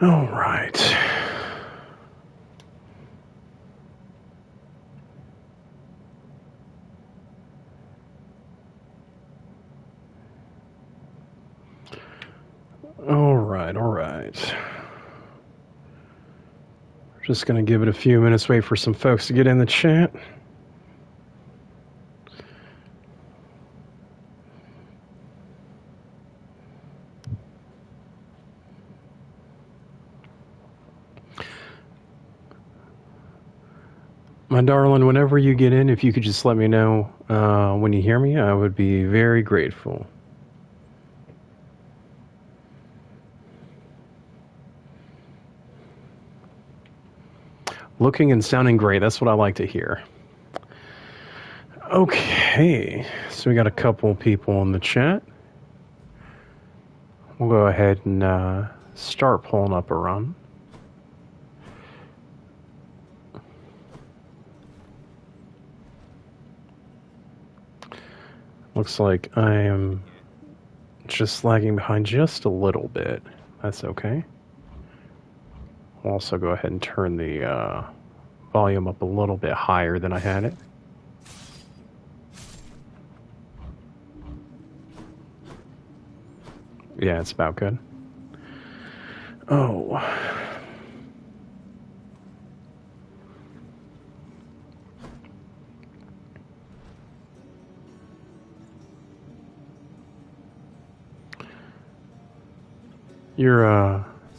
All right. All right, all right. Just going to give it a few minutes, wait for some folks to get in the chat. My darling, whenever you get in, if you could just let me know when you hear me, I would be very grateful. Looking and sounding great. That's what I like to hear. Okay, so we got a couple people in the chat. We'll go ahead and start pulling up a run. Looks like I am just lagging behind just a little bit. That's okay. I'll also go ahead and turn the volume up a little bit higher than I had it. Yeah, it's about good. Oh. You're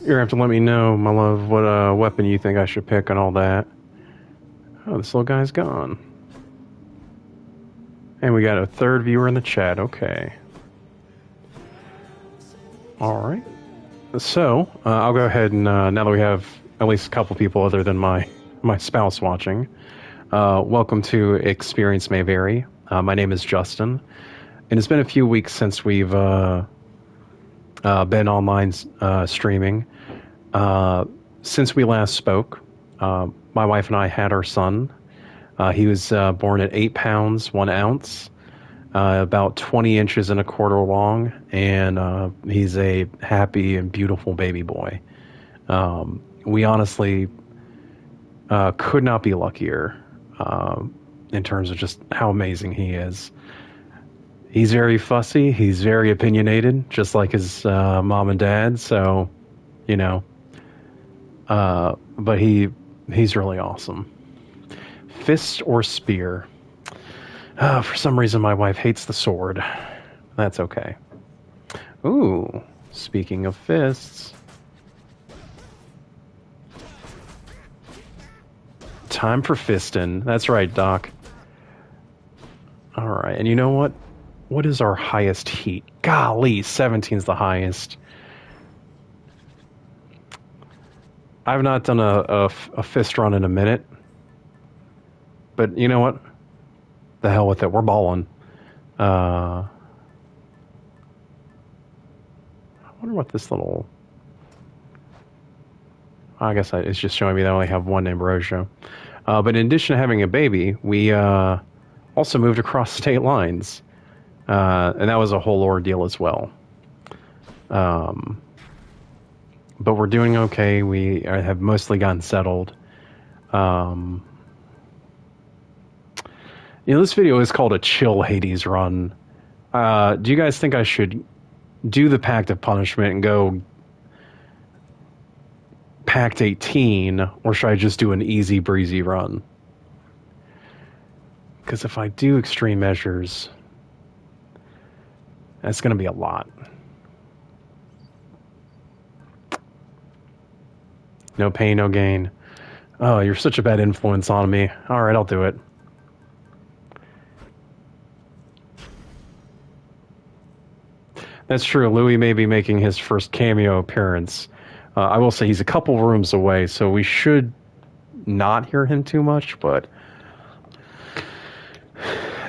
gonna have to let me know, my love, what weapon you think I should pick and all that. Oh, this little guy's gone. And we got a third viewer in the chat. Okay. All right. So, I'll go ahead and, now that we have at least a couple people other than my spouse watching, welcome to Experience May Vary. My name is Justin, and it's been a few weeks since we've been online streaming. Since we last spoke, my wife and I had our son. He was born at 8 pounds, 1 ounce, about 20 inches and a quarter long, and he's a happy and beautiful baby boy. We honestly could not be luckier in terms of just how amazing he is. He's very fussy. He's very opinionated, just like his mom and dad. So, you know, but he's really awesome. Fist or spear? For some reason, my wife hates the sword. That's okay. Ooh, speaking of fists. Time for fisting. That's right, Doc. All right, and you know what? What is our highest heat? Golly, 17's the highest. I've not done a fist run in a minute. But you know what? The hell with it. We're balling. I wonder what this little... I guess it's just showing me that I only have one ambrosia. But in addition to having a baby, we also moved across state lines. And that was a whole ordeal as well. But we're doing okay. We have mostly gotten settled. You know, this video is called a chill Hades run. Do you guys think I should do the Pact of Punishment and go Pact 18, or should I just do an easy breezy run? Because if I do extreme measures, that's going to be a lot. No pain, no gain. Oh, you're such a bad influence on me. All right, I'll do it. That's true. Louis may be making his first cameo appearance. I will say he's a couple rooms away, so we should not hear him too much, but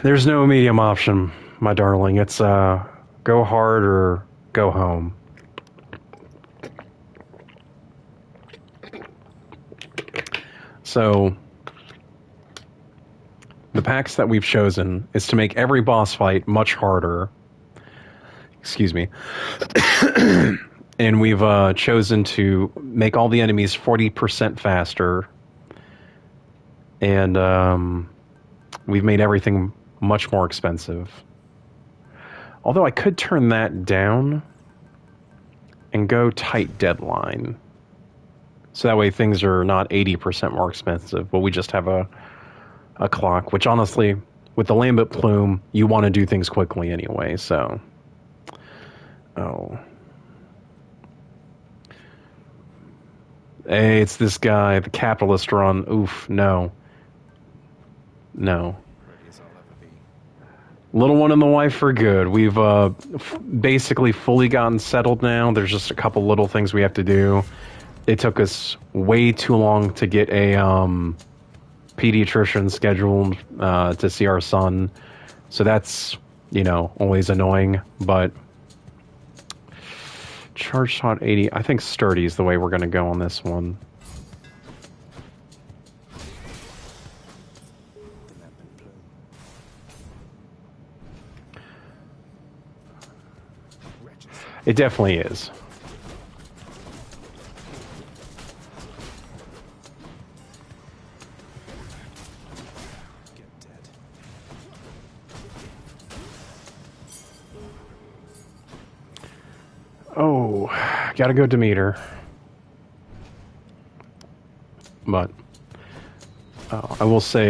there's no medium option, my darling. It's go hard or go home. So the packs that we've chosen is to make every boss fight much harder. Excuse me. And we've chosen to make all the enemies 40% faster. And we've made everything much more expensive. Although I could turn that down and go tight deadline. So that way things are not 80% more expensive, but we just have a clock, which honestly, with the Lambent Plume, you want to do things quickly anyway, so. Oh. Hey, it's this guy, the capitalist run. Oof, no. No. Little one and the wife are good. We've basically fully gotten settled now. There's just a couple little things we have to do. It took us way too long to get a pediatrician scheduled to see our son. So that's, always annoying. But charge shot 80. I think sturdy is the way we're going to go on this one. It definitely is. Oh, gotta go Demeter. But I will say,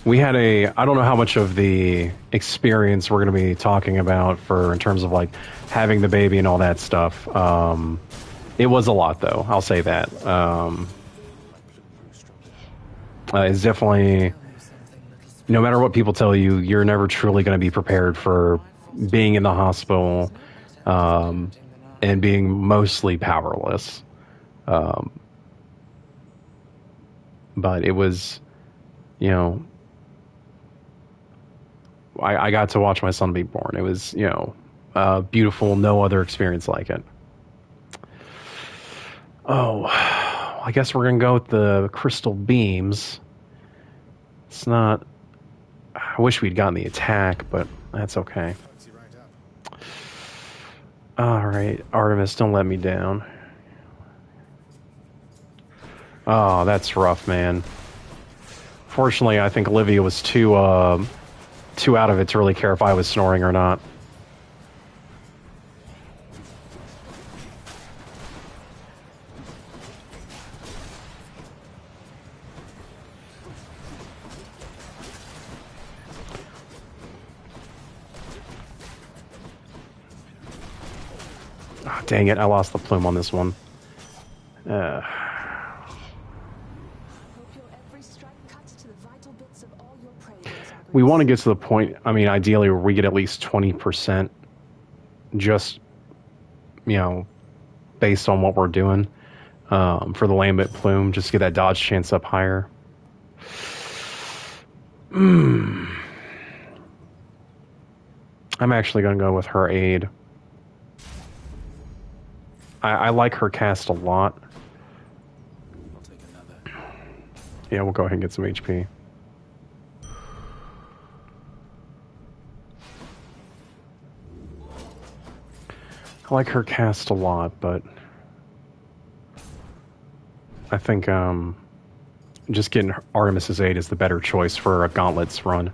we had I don't know how much of the experience we're going to be talking about in terms of like having the baby and all that stuff. It was a lot though, I'll say that. It's definitely, no matter what people tell you, you're never truly going to be prepared for being in the hospital, and being mostly powerless. But it was, I got to watch my son be born. It was, beautiful, no other experience like it. Oh, I guess we're going to go with the crystal beams. It's not, I wish we'd gotten the attack, but that's okay. Alright, Artemis, don't let me down. Oh, that's rough, man. Fortunately, I think Olivia was too out of it to really care if I was snoring or not. Oh, dang it, I lost the plume on this one. We want to get to the point, I mean, ideally, where we get at least 20% just, based on what we're doing, for the Lambent Plume, just to get that dodge chance up higher. I'm actually going to go with her aid. I like her cast a lot. I'll take another. Yeah, we'll go ahead and get some HP. I like her cast a lot, but I think just getting Artemis's aid is the better choice for a Gauntlet's run.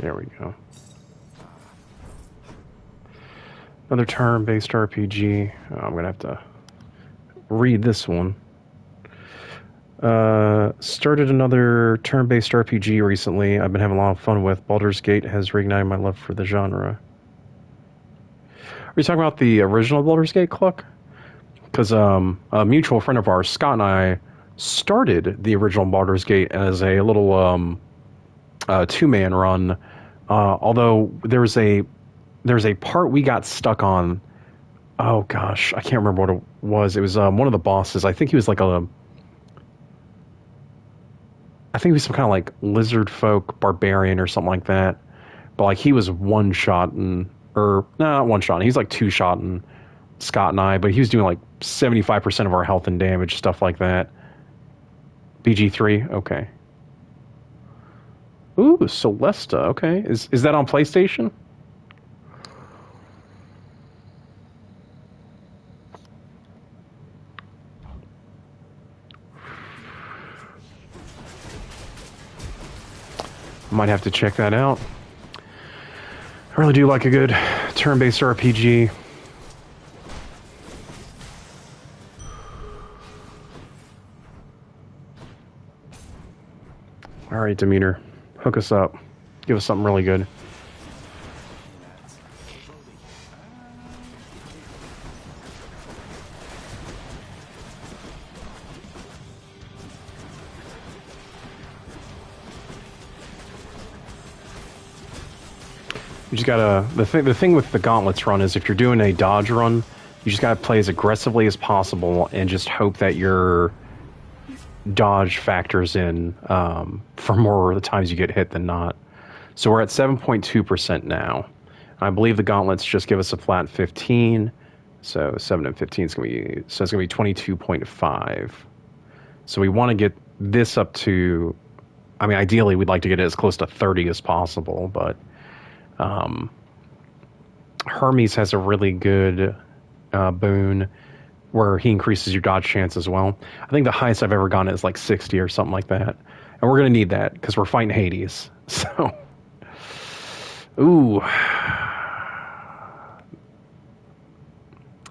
There we go. Another turn-based RPG. I'm going to have to read this one. Started another turn-based RPG recently I've been having a lot of fun with. Baldur's Gate has reignited my love for the genre. Are you talking about the original Baldur's Gate, Cluck? Because a mutual friend of ours, Scott, and I started the original Baldur's Gate as a little two-man run. Although there's a part we got stuck on. Oh gosh, I can't remember what it was. It was one of the bosses. I think he was like I think he was some kind of like lizard folk barbarian or something like that. But like he was one shot and or no, not one shot. He's like two shot and Scott and I, but he was doing like 75% of our health and damage, stuff like that. BG3, okay. Ooh, Celesta, okay. Is that on PlayStation? Might have to check that out. I really do like a good turn-based RPG. All right, Demeanor, hook us up. Give us something really good. You just gotta the thing with the gauntlets run is if you're doing a dodge run, you just gotta play as aggressively as possible and just hope that your dodge factors in for more of the times you get hit than not. So we're at 7.2% now. I believe the gauntlets just give us a flat 15. So 7 and 15 is gonna be 22.5. So we want to get this up to. I mean, ideally, we'd like to get it as close to 30 as possible, but. Hermes has a really good boon where he increases your dodge chance as well. I think the highest I've ever gone is like 60 or something like that. And we're going to need that because we're fighting Hades. So, ooh.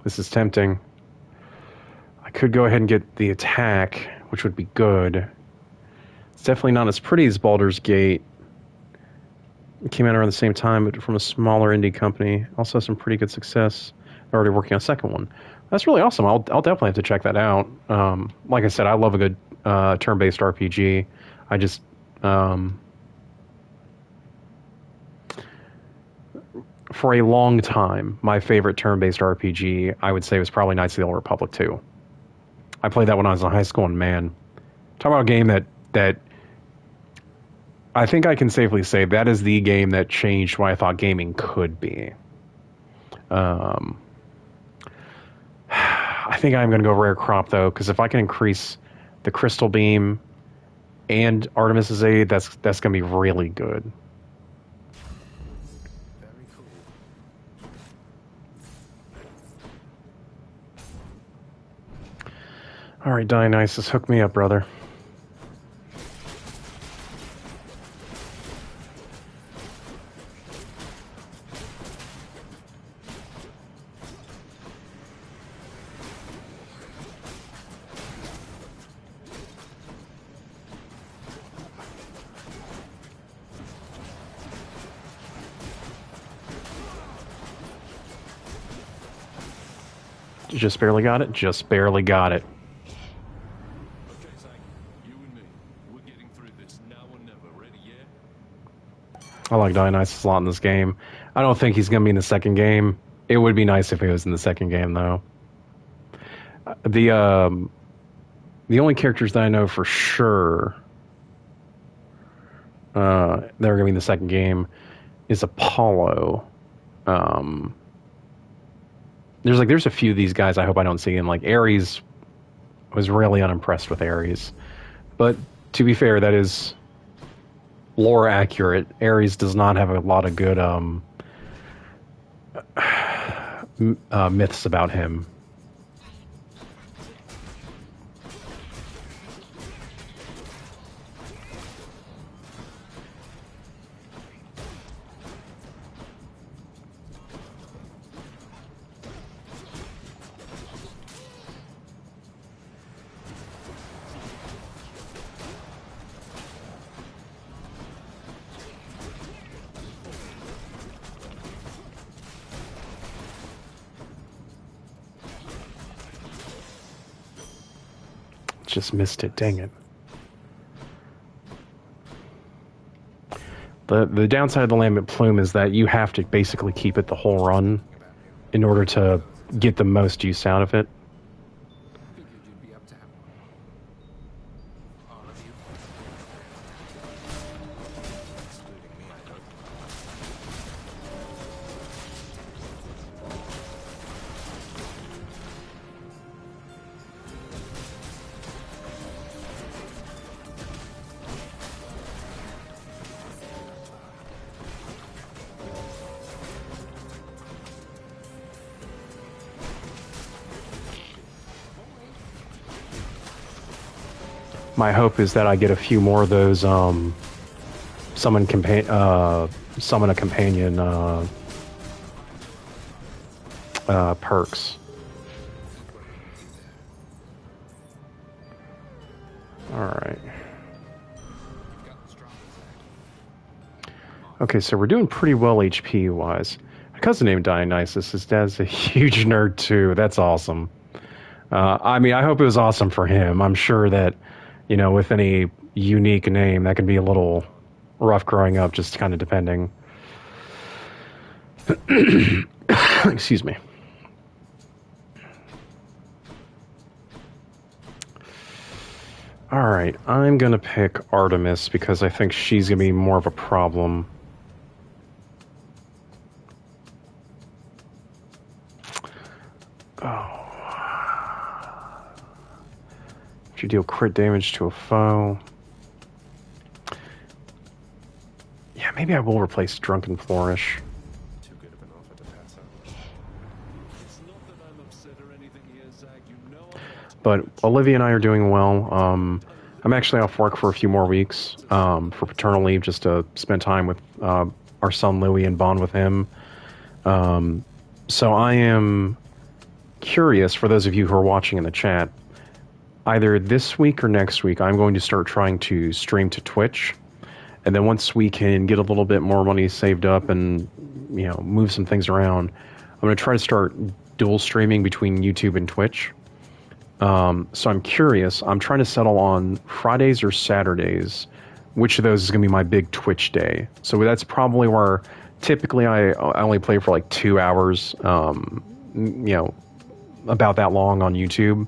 This is tempting. I could go ahead and get the attack, which would be good. It's definitely not as pretty as Baldur's Gate. It came out around the same time, but from a smaller indie company. Also has some pretty good success. They're already working on a second one. That's really awesome. I'll definitely have to check that out. Like I said, I love a good turn-based RPG. I just... for a long time, my favorite turn-based RPG, I would say, was probably Knights of the Old Republic 2. I played that when I was in high school, and man, talk about a game that I think I can safely say that is the game that changed what I thought gaming could be. I think I'm going to go rare crop, though, because if I can increase the Crystal Beam and Artemis's Aid, that's going to be really good. Very cool. All right, Dionysus, hook me up, brother. Just barely got it. Just barely got it. Okay, Zach, you and me. We're getting through this now or never. Ready, yeah? I like Dionysus a lot in this game. I don't think he's going to be in the second game. It would be nice if he was in the second game, though. The only characters that I know for sure that are going to be in the second game is Apollo. There's a few of these guys I hope I don't see in, like Ares. Was really unimpressed with Ares, but to be fair, that is lore accurate. Ares does not have a lot of good myths about him. Just missed it, dang it. The downside of the Lambent Plume is that you have to basically keep it the whole run in order to get the most use out of it. Figured you'd be up to have one. All of you. my hope is that I get a few more of those summon a companion perks. All right. Okay, so we're doing pretty well HP wise. My cousin named Dionysus. His dad's a huge nerd too. That's awesome. I mean, I hope it was awesome for him. I'm sure that, you know, with any unique name, that can be a little rough growing up, just kind of depending. Excuse me. All right, I'm going to pick Artemis because I think she's going to be more of a problem. Oh. You deal crit damage to a foe. Yeah, maybe I will replace Drunken Flourish. Too good of an offer to pass up. It's not that I'm upset or anything here, Zach. You know I'm not. But Olivia and I are doing well. I'm actually off work for a few more weeks for paternal leave, just to spend time with our son Louie and bond with him. So I am curious, for those of you who are watching in the chat, either this week or next week, I'm going to start trying to stream to Twitch. And then once we can get a little bit more money saved up and, you know, move some things around, I'm going to try to start dual streaming between YouTube and Twitch. So I'm curious. I'm trying to settle on Fridays or Saturdays. Which of those is going to be my big Twitch day? So that's probably where typically I only play for like 2 hours, you know, about that long on YouTube.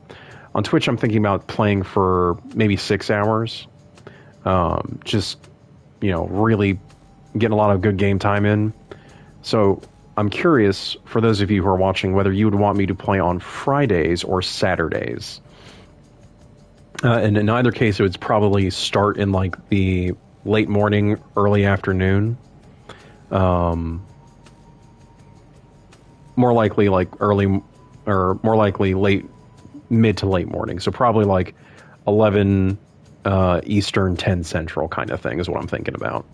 On Twitch, I'm thinking about playing for maybe 6 hours. Just, you know, really getting a lot of good game time in. So I'm curious, for those of you who are watching, whether you would want me to play on Fridays or Saturdays. And in either case, it would probably start in like the late morning, early afternoon. More likely like early, or more likely late, mid to late morning. So probably like 11 Eastern, 10 Central kind of thing is what I'm thinking about.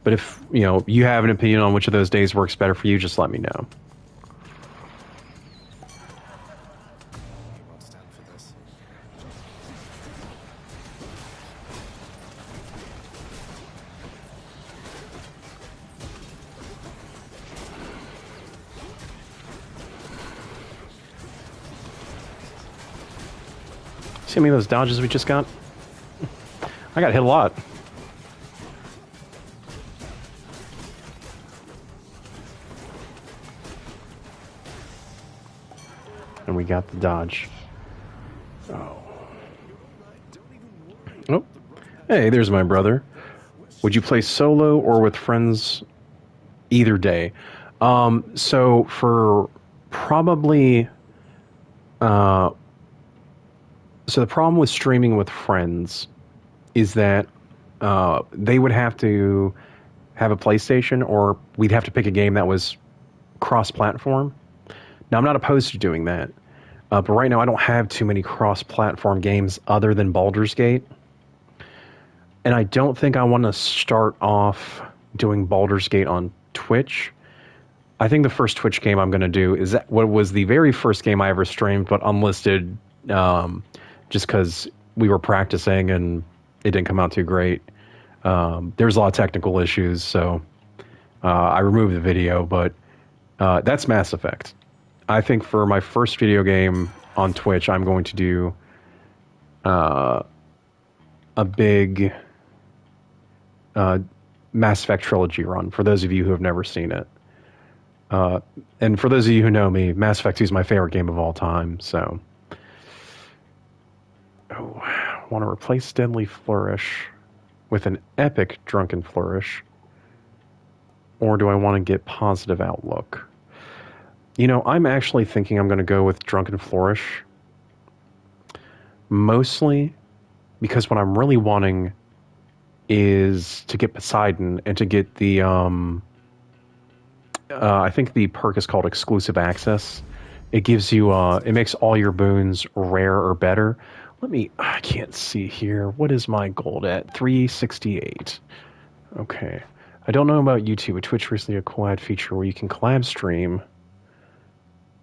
But if, you know, you have an opinion on which of those days works better for you, just let me know. He won't stand for this. See how many of those dodges we just got? I got hit a lot. And we got the dodge. Oh. Oh. Hey, there's my brother. Would you play solo or with friends either day? So for probably... so the problem with streaming with friends is that they would have to have a PlayStation, or we'd have to pick a game that was cross-platform. Now, I'm not opposed to doing that, but right now I don't have too many cross-platform games other than Baldur's Gate. And I don't think I want to start off doing Baldur's Gate on Twitch. I think the first Twitch game I'm going to do is what was the very first game I ever streamed, but unlisted, just because we were practicing and it didn't come out too great. There's a lot of technical issues, so I removed the video, but that's Mass Effect. I think for my first video game on Twitch, I'm going to do a big Mass Effect trilogy run, for those of you who have never seen it. And for those of you who know me, Mass Effect 2 is my favorite game of all time, so... Oh, I want to replace Deadly Flourish with an epic Drunken Flourish. Or do I want to get Positive Outlook? You know, I'm actually thinking I'm going to go with Drunken Flourish. Mostly because what I'm really wanting is to get Poseidon and to get the... I think the perk is called Exclusive Access. It gives you, it makes all your boons rare or better. I can't see here. What is my gold at? 368. Okay. I don't know about YouTube, but Twitch recently acquired feature where you can collab stream,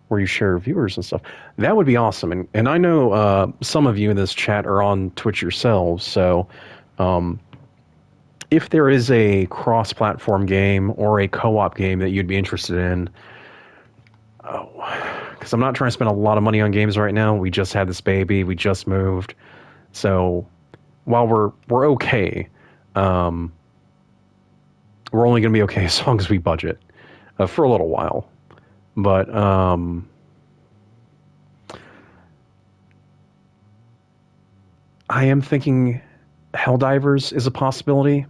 where you share viewers and stuff. That would be awesome. And I know some of you in this chat are on Twitch yourselves, so if there is a cross-platform game or a co-op game that you'd be interested in, because I'm not trying to spend a lot of money on games right now. We just had this baby. We just moved. So while we're okay, we're only going to be okay as long as we budget for a little while. But I am thinking Helldivers is a possibility,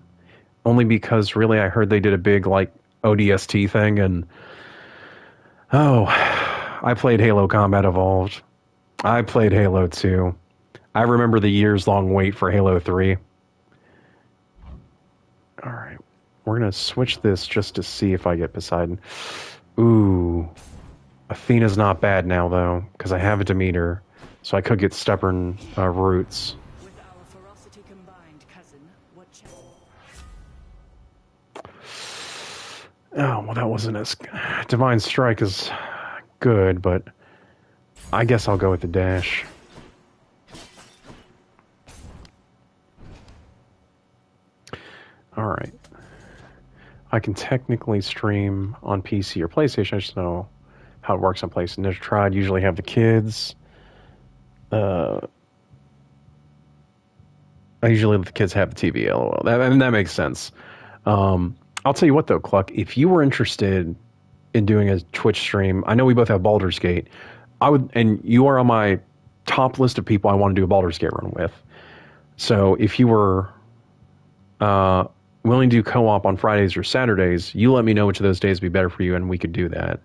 only because really I heard they did a big like ODST thing, and I played Halo Combat Evolved. I played Halo 2. I remember the years-long wait for Halo 3. All right. We're going to switch this just to see if I get Poseidon. Ooh. Athena's not bad now, though, because I have a Demeter, so I could get Stubborn Roots. With our ferocity combined, cousin, what Oh, well, that wasn't as... Divine Strike is good, but I guess I'll go with the dash. Alright. I can technically stream on PC or PlayStation. I just don't know how it works on PlayStation. Never tried. Usually have the kids. I usually let the kids have the TV, lol. That makes sense. I'll tell you what, though, Cluck. If you were interested in doing a Twitch stream, I know we both have Baldur's Gate. And you are on my top list of people I want to do a Baldur's Gate run with. So if you were willing to do co-op on Fridays or Saturdays, you let me know which of those days would be better for you, and we could do that.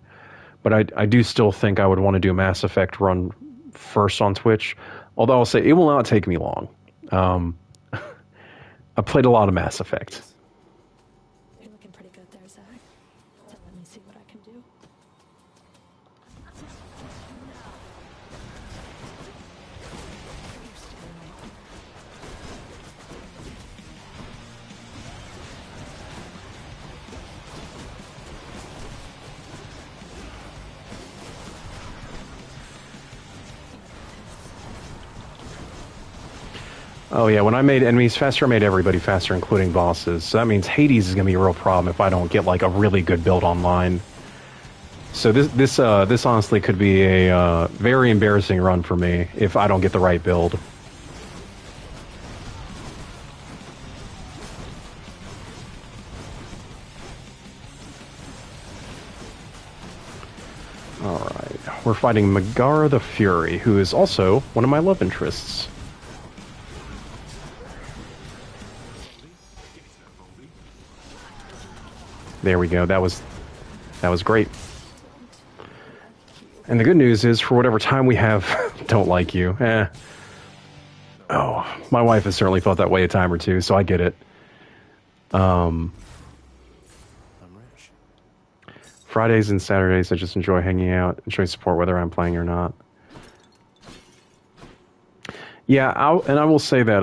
But I do still think I would want to do a Mass Effect run first on Twitch. Although I'll say it will not take me long. I played a lot of Mass Effect. You're looking pretty good there, Zach. So let me see what I can do. Oh yeah, when I made enemies faster, I made everybody faster, including bosses. So that means Hades is going to be a real problem if I don't get like a really good build online. So this honestly could be a very embarrassing run for me if I don't get the right build. Alright, we're fighting Megara the Fury, who is also one of my love interests. There we go. That was great. And the good news is, for whatever time we have, don't like you. Oh, my wife has certainly felt that way a time or two, so I get it. I'm rich. Fridays and Saturdays, I just enjoy hanging out, enjoy support whether I'm playing or not. Yeah, I will say that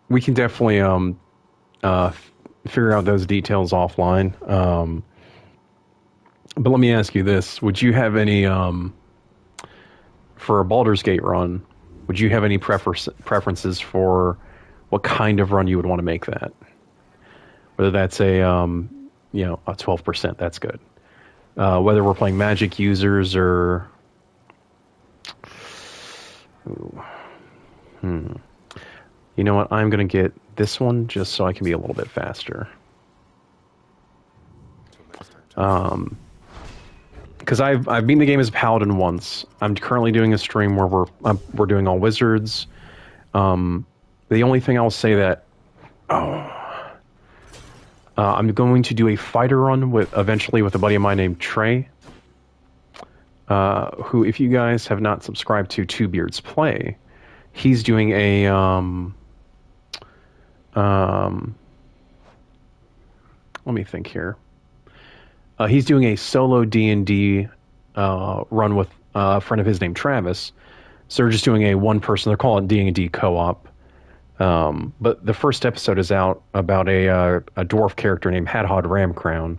we can definitely figure out those details offline. But let me ask you this. Would you have any, for a Baldur's Gate run, would you have any preferences for what kind of run you would want to make that? Whether that's a 12%, that's good. Whether we're playing magic users or... You know what? I'm going to get this one just so I can be a little bit faster. Because I've beaten the game as Paladin once. I'm currently doing a stream where we're doing all wizards. The only thing I'll say that I'm going to do a fighter run eventually with a buddy of mine named Trey, who, if you guys have not subscribed to Two Beards Play, he's doing a let me think here. He's doing a solo D&D run with a friend of his named Travis. So they're just doing a one person. They're calling it D&D co-op. But the first episode is out about a dwarf character named Hadhod Ramcrown,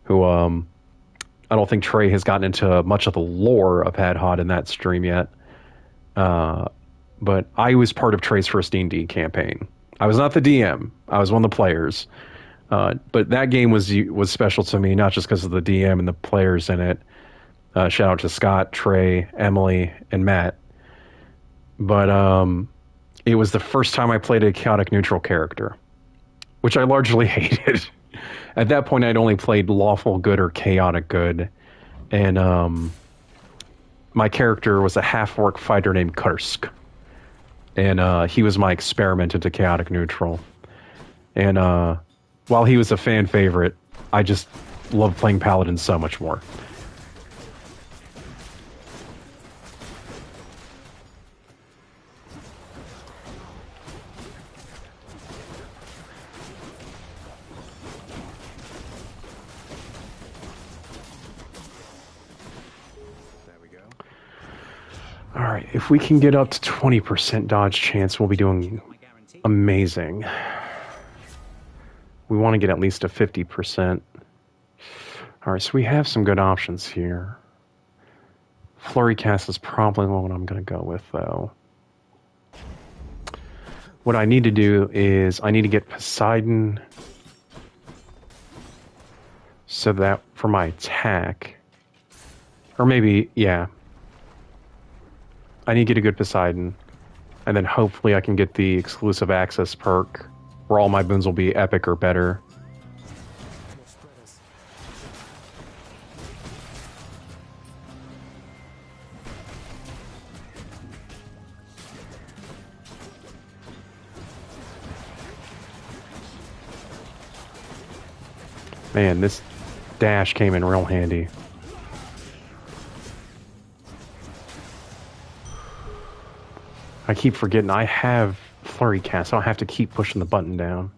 who I don't think Trey has gotten into much of the lore of Hadhod in that stream yet. But I was part of Trey's first D&D campaign. I was not the DM. I was one of the players. But that game was special to me, not just because of the DM and the players in it. Shout out to Scott, Trey, Emily, and Matt. But it was the first time I played a chaotic neutral character, which I largely hated. At that point, I'd only played lawful good or chaotic good. And my character was a half-orc fighter named Kursk. And he was my experiment into chaotic neutral. And while he was a fan favorite, I just loved playing Paladin so much more. There we go. All right, if we can get up to 20% dodge chance, we'll be doing amazing. We want to get at least a 50%. All right, so we have some good options here. Flurry cast is probably the one I'm going to go with, though. What I need to do is I need to get Poseidon so that for my attack, or maybe, yeah, I need to get a good Poseidon, and then hopefully I can get the exclusive access perk where all my boons will be epic or better. Man, this dash came in real handy. I keep forgetting I have Flurry Cast, so I don't have to keep pushing the button down.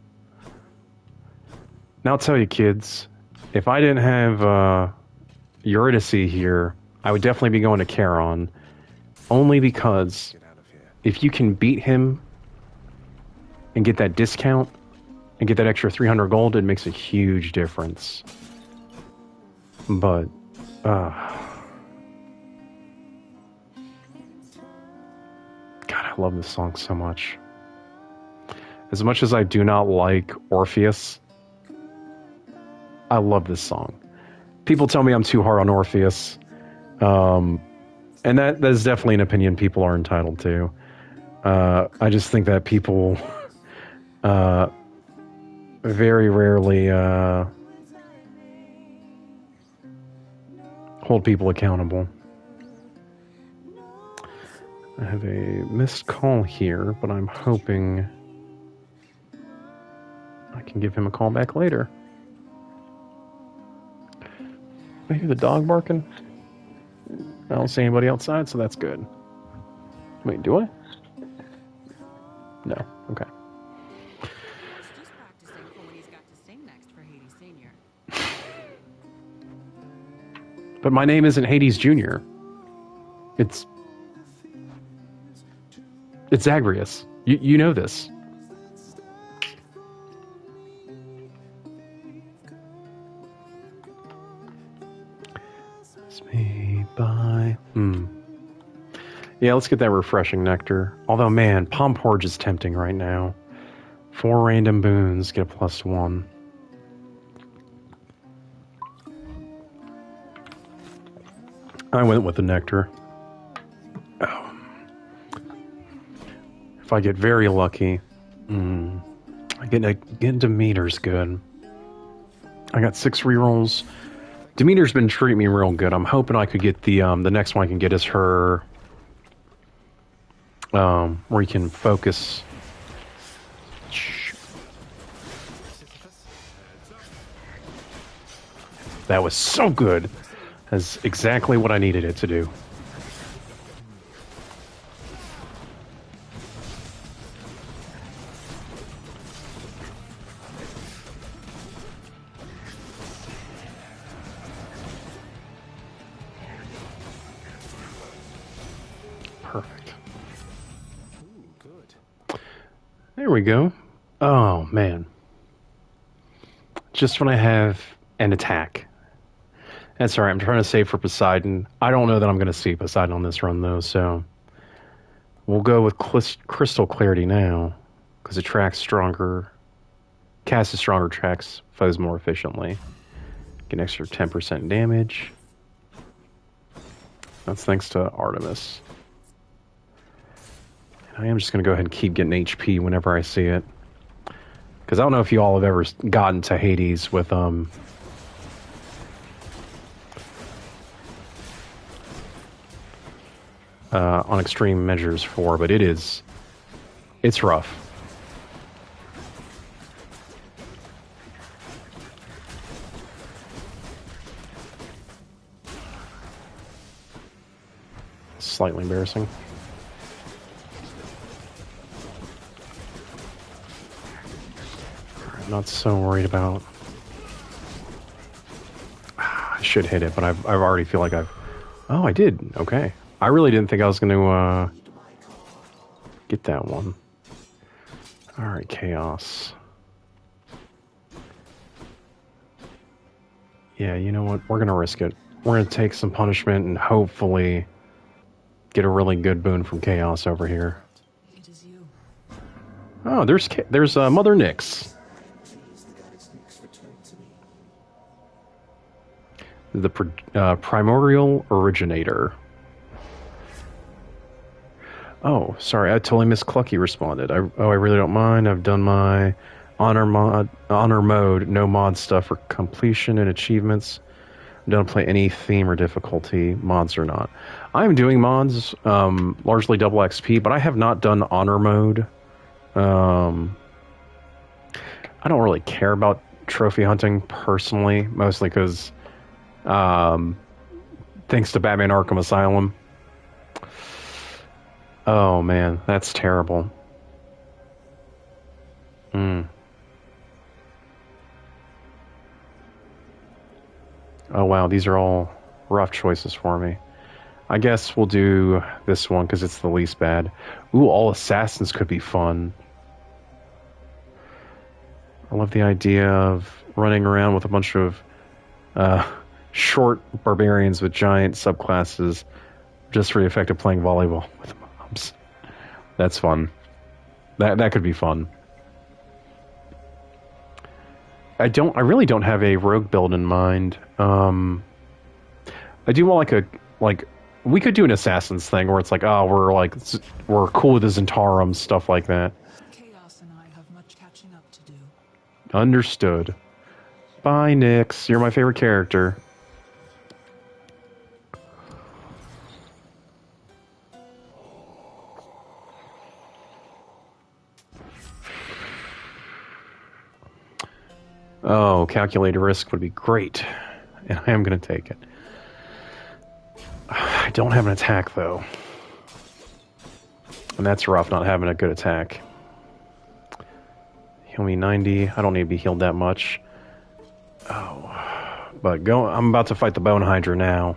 Now I'll tell you, kids, if I didn't have Eurydice here, I would definitely be going to Charon. Only because Get out of here. if you can beat him and get that discount and get that extra 300 gold, it makes a huge difference. But, God, I love this song so much. As much as I do not like Orpheus, I love this song. People tell me I'm too hard on Orpheus. And that is definitely an opinion people are entitled to. I just think that people very rarely hold people accountable. I have a missed call here, but I'm hoping I can give him a call back later. I hear the dog barking. I don't see anybody outside, so that's good. Wait, do I? No. Okay. Just practicing for when he's got to sing next for Hades Senior. But my name isn't Hades Jr. It's Zagreus. You know this. It's me by... Yeah, let's get that refreshing nectar. Although, man, Palm Porridge is tempting right now. 4 random boons, get a +1. I went with the nectar. If I get very lucky, I get Demeter's good. I got 6 rerolls. Demeter's been treating me real good. I'm hoping I could get the next one I can get is her, where you can focus. That was so good. That's exactly what I needed it to do. Perfect. Ooh, good. There we go. Oh, man. Just when I have an attack. That's alright, I'm trying to save for Poseidon. I don't know that I'm going to see Poseidon on this run, though, so... We'll go with Crystal Clarity now, because it tracks stronger... Casts stronger, tracks foes more efficiently. Get an extra 10% damage. That's thanks to Artemis. And I am just going to go ahead and keep getting HP whenever I see it. Because I don't know if you all have ever gotten to Hades with, on extreme measures 4, but it's rough. Slightly embarrassing. I'm not so worried about... I should hit it, but I've already feel like I've... Oh, I did. Okay. I really didn't think I was going to get that one. Alright, Chaos. Yeah, you know what? We're going to risk it. We're going to take some punishment and hopefully get a really good boon from Chaos over here. It is you. Oh, there's Mother Nyx. The primordial originator. Oh, sorry, I totally missed Clucky responded. I really don't mind. I've done my honor mode, no mod stuff for completion and achievements. Don't play any theme or difficulty, mods or not. I'm doing mods, largely double XP, but I have not done honor mode. I don't really care about trophy hunting personally, mostly because, thanks to Batman Arkham Asylum. Oh man, that's terrible. Oh wow, these are all rough choices for me. I guess we'll do this one because it's the least bad. Ooh, all assassins could be fun. I love the idea of running around with a bunch of short barbarians with giant subclasses just for the effect of playing volleyball with mobs. That's fun. That could be fun. I really don't have a rogue build in mind. I do want we could do an assassins thing where it's like, oh, we're cool with the Zentarum, stuff like that. Chaos and I have much catching up to do. Understood. Bye, Nyx. You're my favorite character. Oh, calculated risk would be great. And I am going to take it. I don't have an attack, though. And that's rough, not having a good attack. Heal me 90. I don't need to be healed that much. Oh. But I'm about to fight the Bone Hydra now.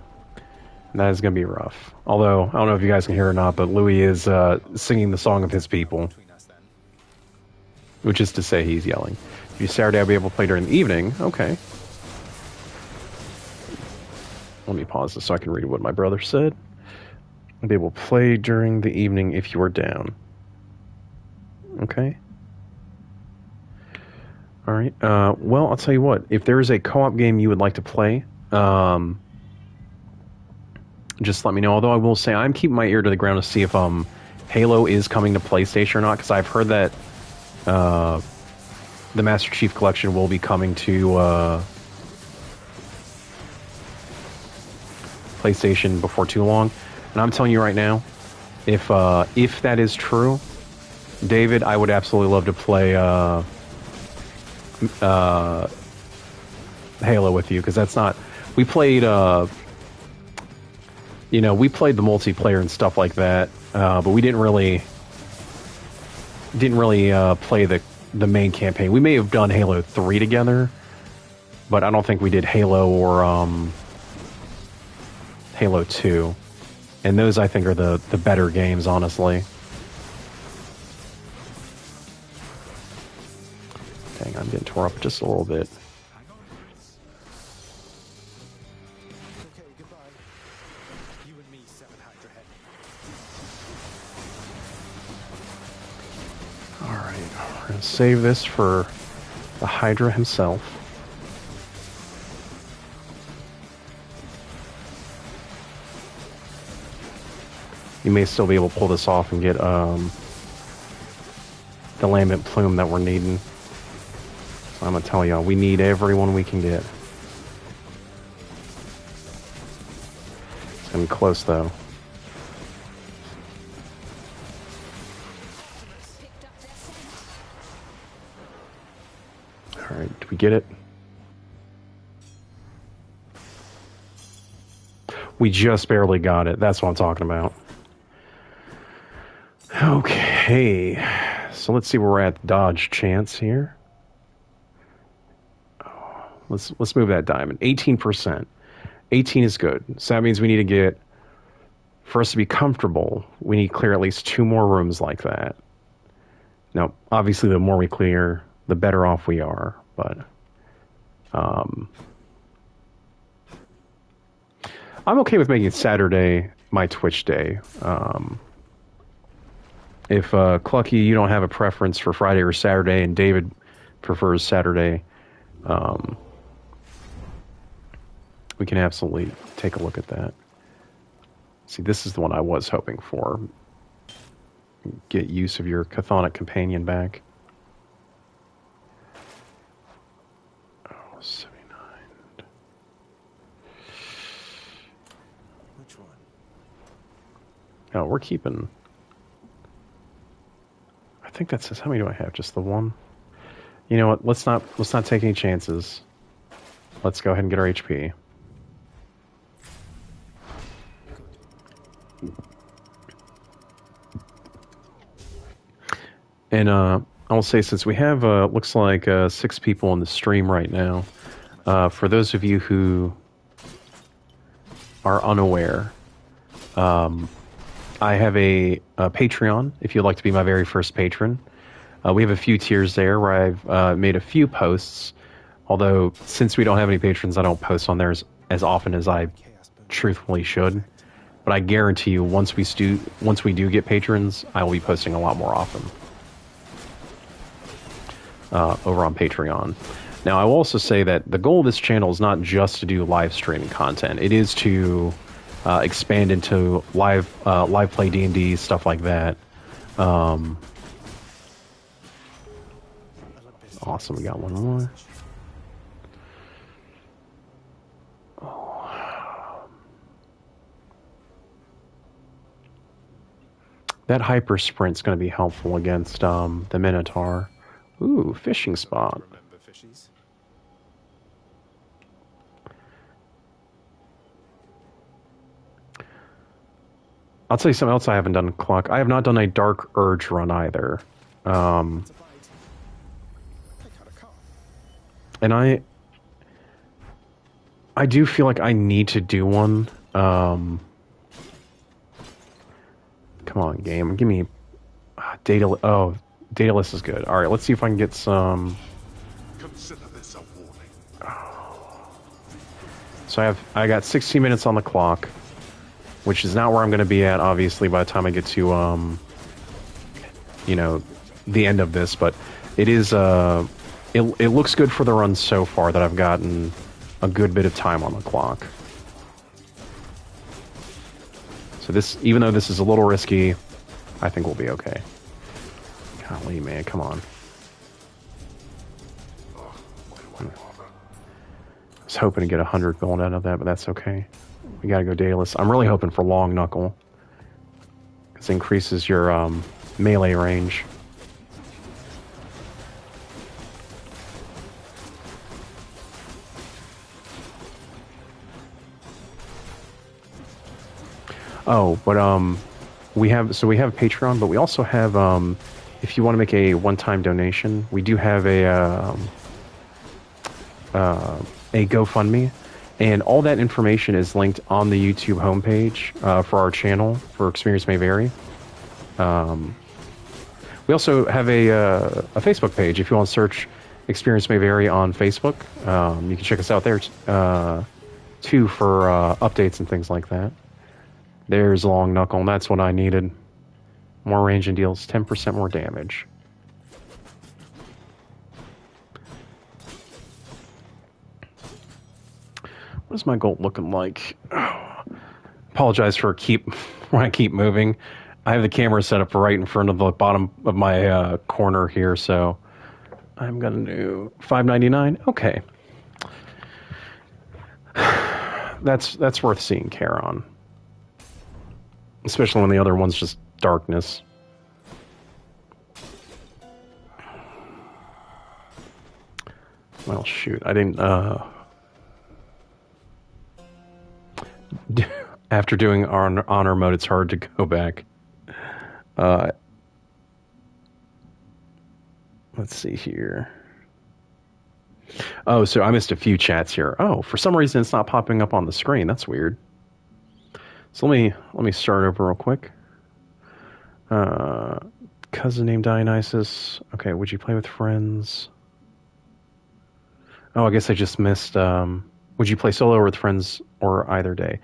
And that is going to be rough. Although, I don't know if you guys can hear or not, but Louis is singing the song of his people. Which is to say he's yelling. If you Saturday, I'll be able to play during the evening. Okay. Let me pause this so I can read what my brother said. I'll be able to play during the evening if you are down. Okay. Alright. Well, I'll tell you what. If there is a co-op game you would like to play, just let me know. Although I will say I'm keeping my ear to the ground to see if Halo is coming to PlayStation or not, because I've heard that the Master Chief Collection will be coming to PlayStation before too long. And I'm telling you right now, if that is true, David, I would absolutely love to play Halo with you, because that's not... We played, we played the multiplayer and stuff like that, but we didn't really play the main campaign. We may have done Halo 3 together, but I don't think we did Halo or Halo 2. And those, I think, are the better games, honestly. Dang, I'm getting tore up just a little bit. Okay, goodbye. You and me, Seven Hydra Head. Alright, we're going to save this for the Hydra himself. You may still be able to pull this off and get the lambent plume that we're needing. So I'm going to tell y'all, we need everyone we can get. It's going to be close, though. Alright, did we get it? We just barely got it. That's what I'm talking about. Okay, so let's see where we're at. Dodge chance here. Oh, let's move that diamond. 18%. 18 is good. So that means we need to get, for us to be comfortable, we need to clear at least 2 more rooms like that. Now, obviously, the more we clear, the better off we are. But I'm okay with making Saturday my Twitch day. If Clucky, you don't have a preference for Friday or Saturday, and David prefers Saturday, we can absolutely take a look at that. See, this is the one I was hoping for. Get use of your chthonic companion back. Oh, 79. Which one? Oh, we're keeping... I think that says, how many do I have? Just the one? You know what? Let's not take any chances. Let's go ahead and get our HP. And I will say, since we have looks like 6 people in the stream right now, for those of you who are unaware, I have a Patreon, if you'd like to be my very first patron. We have a few tiers there where I've made a few posts, although since we don't have any patrons, I don't post on there as often as I truthfully should. But I guarantee you, once we do get patrons, I will be posting a lot more often over on Patreon. Now, I will also say that the goal of this channel is not just to do live streaming content. It is to expand into live play D&D, stuff like that. Awesome, we got one more. Oh. That hyper sprint's going to be helpful against the Minotaur. Ooh, fishing spot. Remember fishies? I'll tell you something else I haven't done, Clock. I have not done a Dark Urge run either. And I do feel like I need to do one. Come on, game. Give me data. Oh, Daedalus is good. All right, let's see if I can get some. Consider this a warning. So I got 16 minutes on the clock, which is not where I'm going to be at, obviously, by the time I get to you know, the end of this. But it is it looks good for the run so far that I've gotten a good bit of time on the clock. So this, even though this is a little risky, I think we'll be okay. Golly, man, come on. I was hoping to get 100 gold out of that, but that's okay. We gotta go Daedalus. I'm really hoping for Long Knuckle, because it increases your melee range. Oh, but we have Patreon, but we also have if you want to make a one-time donation, we do have a GoFundMe. And all that information is linked on the YouTube homepage for our channel for Experience May Vary. We also have a Facebook page. If you want to search Experience May Vary on Facebook, you can check us out there too for updates and things like that. There's Long Knuckle, and that's what I needed. More range and deals 10% more damage. What is my gold looking like? Apologize for when I keep moving. I have the camera set up right in front of the bottom of my corner here, so I'm gonna do 599. Okay, that's worth seeing care on, especially when the other one's just darkness. Well, shoot, I didn't. After doing honor mode, it's hard to go back. Let's see here. Oh, so I missed a few chats here. Oh, for some reason it's not popping up on the screen. That's weird. So let me start over real quick. Cousin named Dionysus. Okay, would you play with friends? Oh, I guess I just missed. Would you play solo or with friends or either day?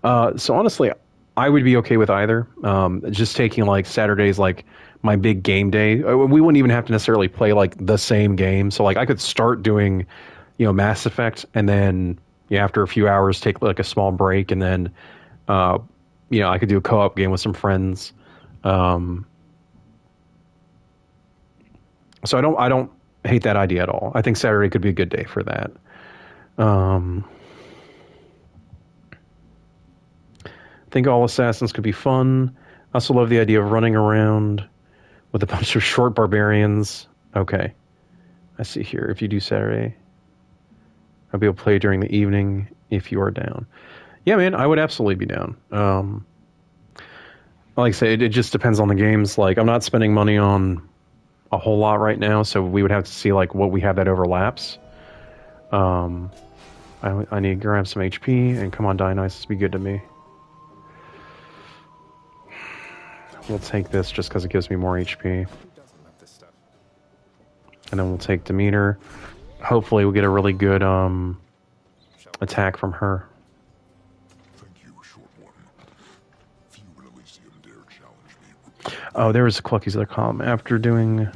So honestly, I would be okay with either. Just taking like Saturdays like my big game day. We wouldn't even have to necessarily play like the same game. So like I could start doing, Mass Effect, and then after a few hours take like a small break, and then I could do a co-op game with some friends. So I don't hate that idea at all. I think Saturday could be a good day for that. I think all assassins could be fun. I also love the idea of running around with a bunch of short barbarians. Okay. I see here. If you do Saturday, I'll be able to play during the evening if you are down. Yeah, man, I would absolutely be down. Like I say, it just depends on the games. Like, I'm not spending money on a whole lot right now, so we would have to see like what we have that overlaps. I need to grab some HP, and come on, Dionysus, be good to me. We'll take this just because it gives me more HP. And then we'll take Demeter. Hopefully we'll get a really good attack from her. Thank you, short one. Few in Elysium dare challenge me. Oh, there was Clucky's other column. After doing...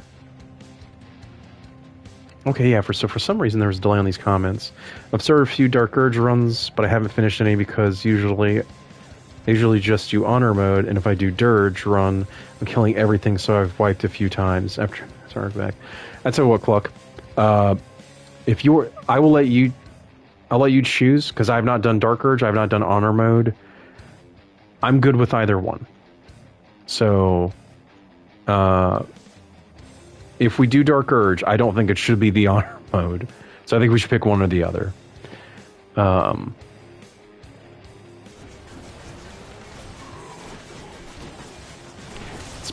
Okay, yeah, for some reason there was a delay on these comments. I've started a few Dark Urge runs, but I haven't finished any because I usually just do honor mode, and if I do Dirge run, I'm killing everything, so I've wiped a few times. Sorry, back. I tell you what, Cluck. I'll let you choose, because I've not done Dark Urge, I've not done honor mode. I'm good with either one. So, if we do Dark Urge, I don't think it should be the honor mode. So I think we should pick one or the other. Let's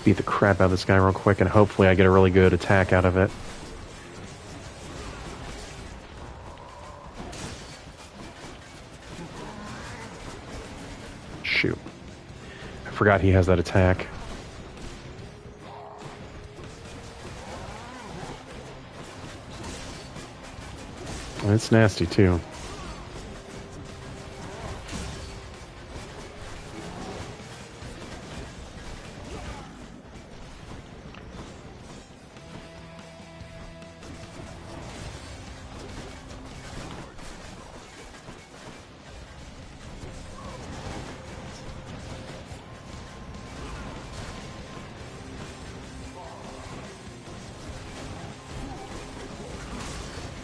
beat the crap out of this guy real quick, and hopefully I get a really good attack out of it. Shoot. I forgot he has that attack. It's nasty too.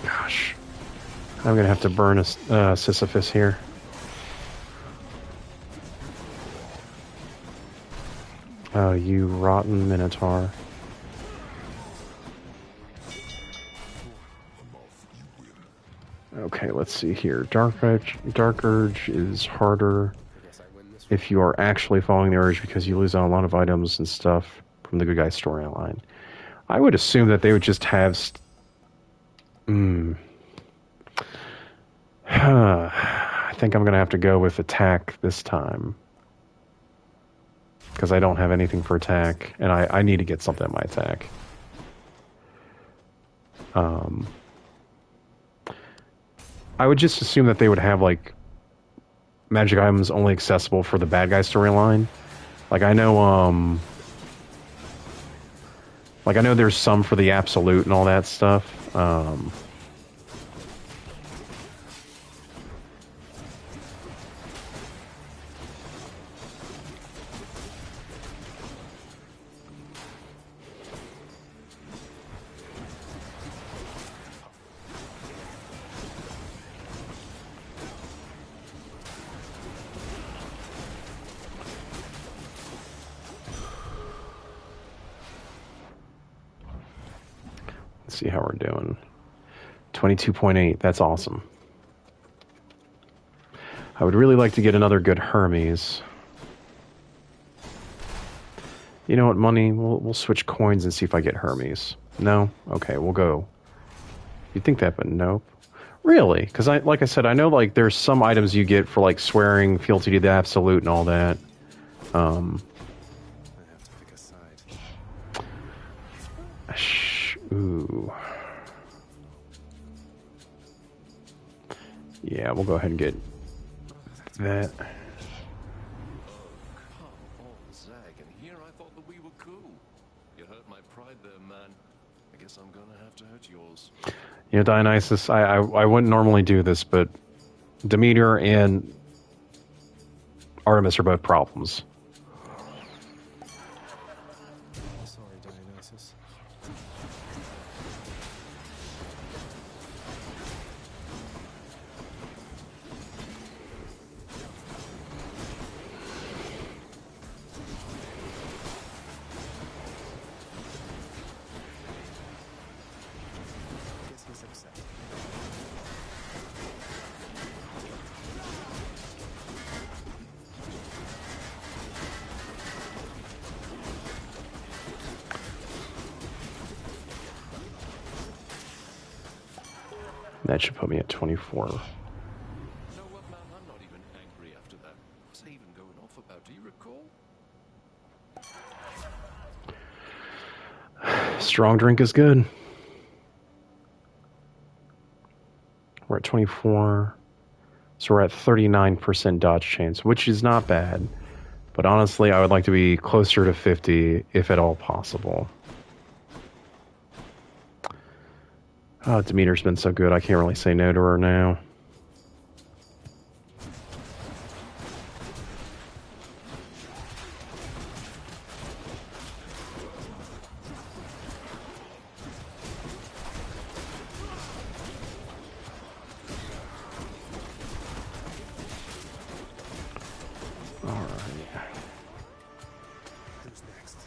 Gosh. I'm gonna have to burn a Sisyphus here. Oh, you rotten Minotaur. Okay, let's see here. Dark Urge is harder if you are actually following the Urge, because you lose out on a lot of items and stuff from the Good Guy storyline. I would assume that they would just have... think I'm going to have to go with attack this time. Because I don't have anything for attack, and I need to get something at my attack. I would just assume that they would have, like, magic items only accessible for the bad guy storyline. Like, I know, there's some for the Absolute and all that stuff. See how we're doing. 22.8. That's awesome. I would really like to get another good Hermes. You know what, money? We'll switch coins and see if I get Hermes. No? Okay, we'll go. You'd think that, but nope. Really? Because like I said, I know like there's some items you get for like swearing, fealty to the absolute, and all that. I have to pick a side. Ooh. Yeah, we'll go ahead and get that. Come on, Zag, and here I thought that we were cool. You hurt my pride there, man. I guess I'm gonna have to hurt yours. You know, Dionysus, I wouldn't normally do this, but Demeter and Artemis are both problems. Sorry, Dionysus. Guess he's upset. That should put me at 24. You know what, man? I'm not even angry after that. What was I even going off about? Do you recall? Strong drink is good. We're at 24. So we're at 39% dodge chance, which is not bad. But honestly, I would like to be closer to 50, if at all possible. Oh, Demeter's been so good, I can't really say no to her now. Who's next?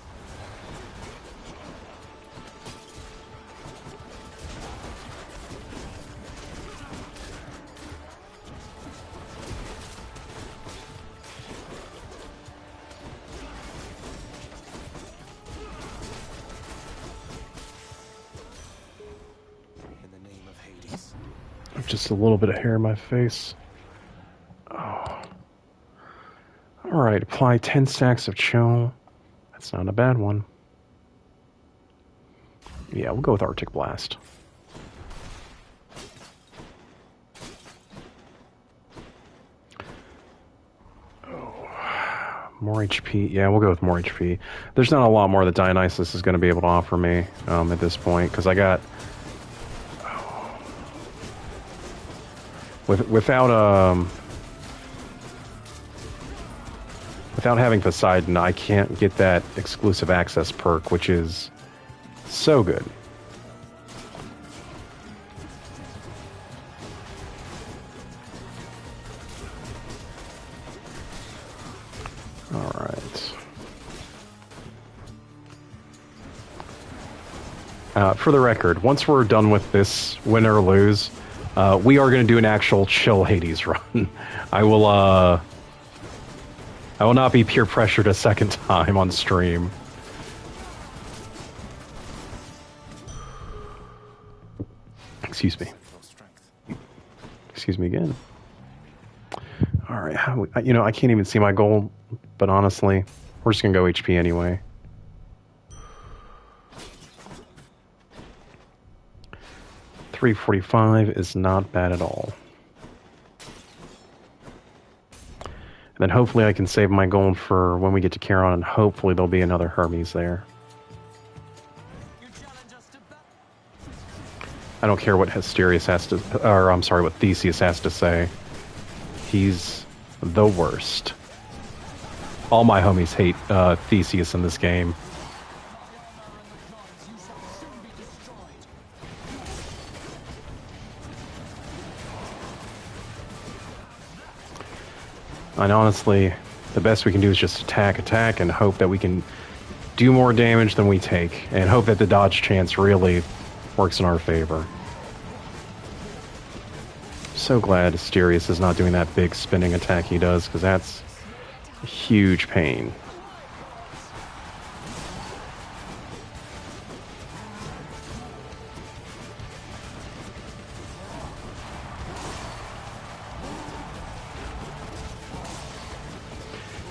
In the name of Hades. Just a little bit of hair in my face. Oh. Alright, apply 10 stacks of chill. That's not a bad one. Yeah, we'll go with Arctic Blast. Oh, more HP. Yeah, we'll go with more HP. There's not a lot more that Dionysus is going to be able to offer me at this point, because I got... Without having Poseidon, I can't get that exclusive access perk, which is so good. All right. For the record, once we're done with this win or lose, we are going to do an actual chill Hades run. I will not be peer pressured a second time on stream. Excuse me. Excuse me again. All right, you know, I can't even see my goal, but honestly, we're just gonna go HP anyway. $345 is not bad at all. And then hopefully I can save my gold for when we get to Charon, and hopefully there'll be another Hermes there. I don't care what Hysterius has to, or I'm sorry, what Theseus has to say. He's the worst. All my homies hate Theseus in this game. And honestly, the best we can do is just attack, and hope that we can do more damage than we take, and hope that the dodge chance really works in our favor. So glad Asterius is not doing that big spinning attack he does, because that's a huge pain.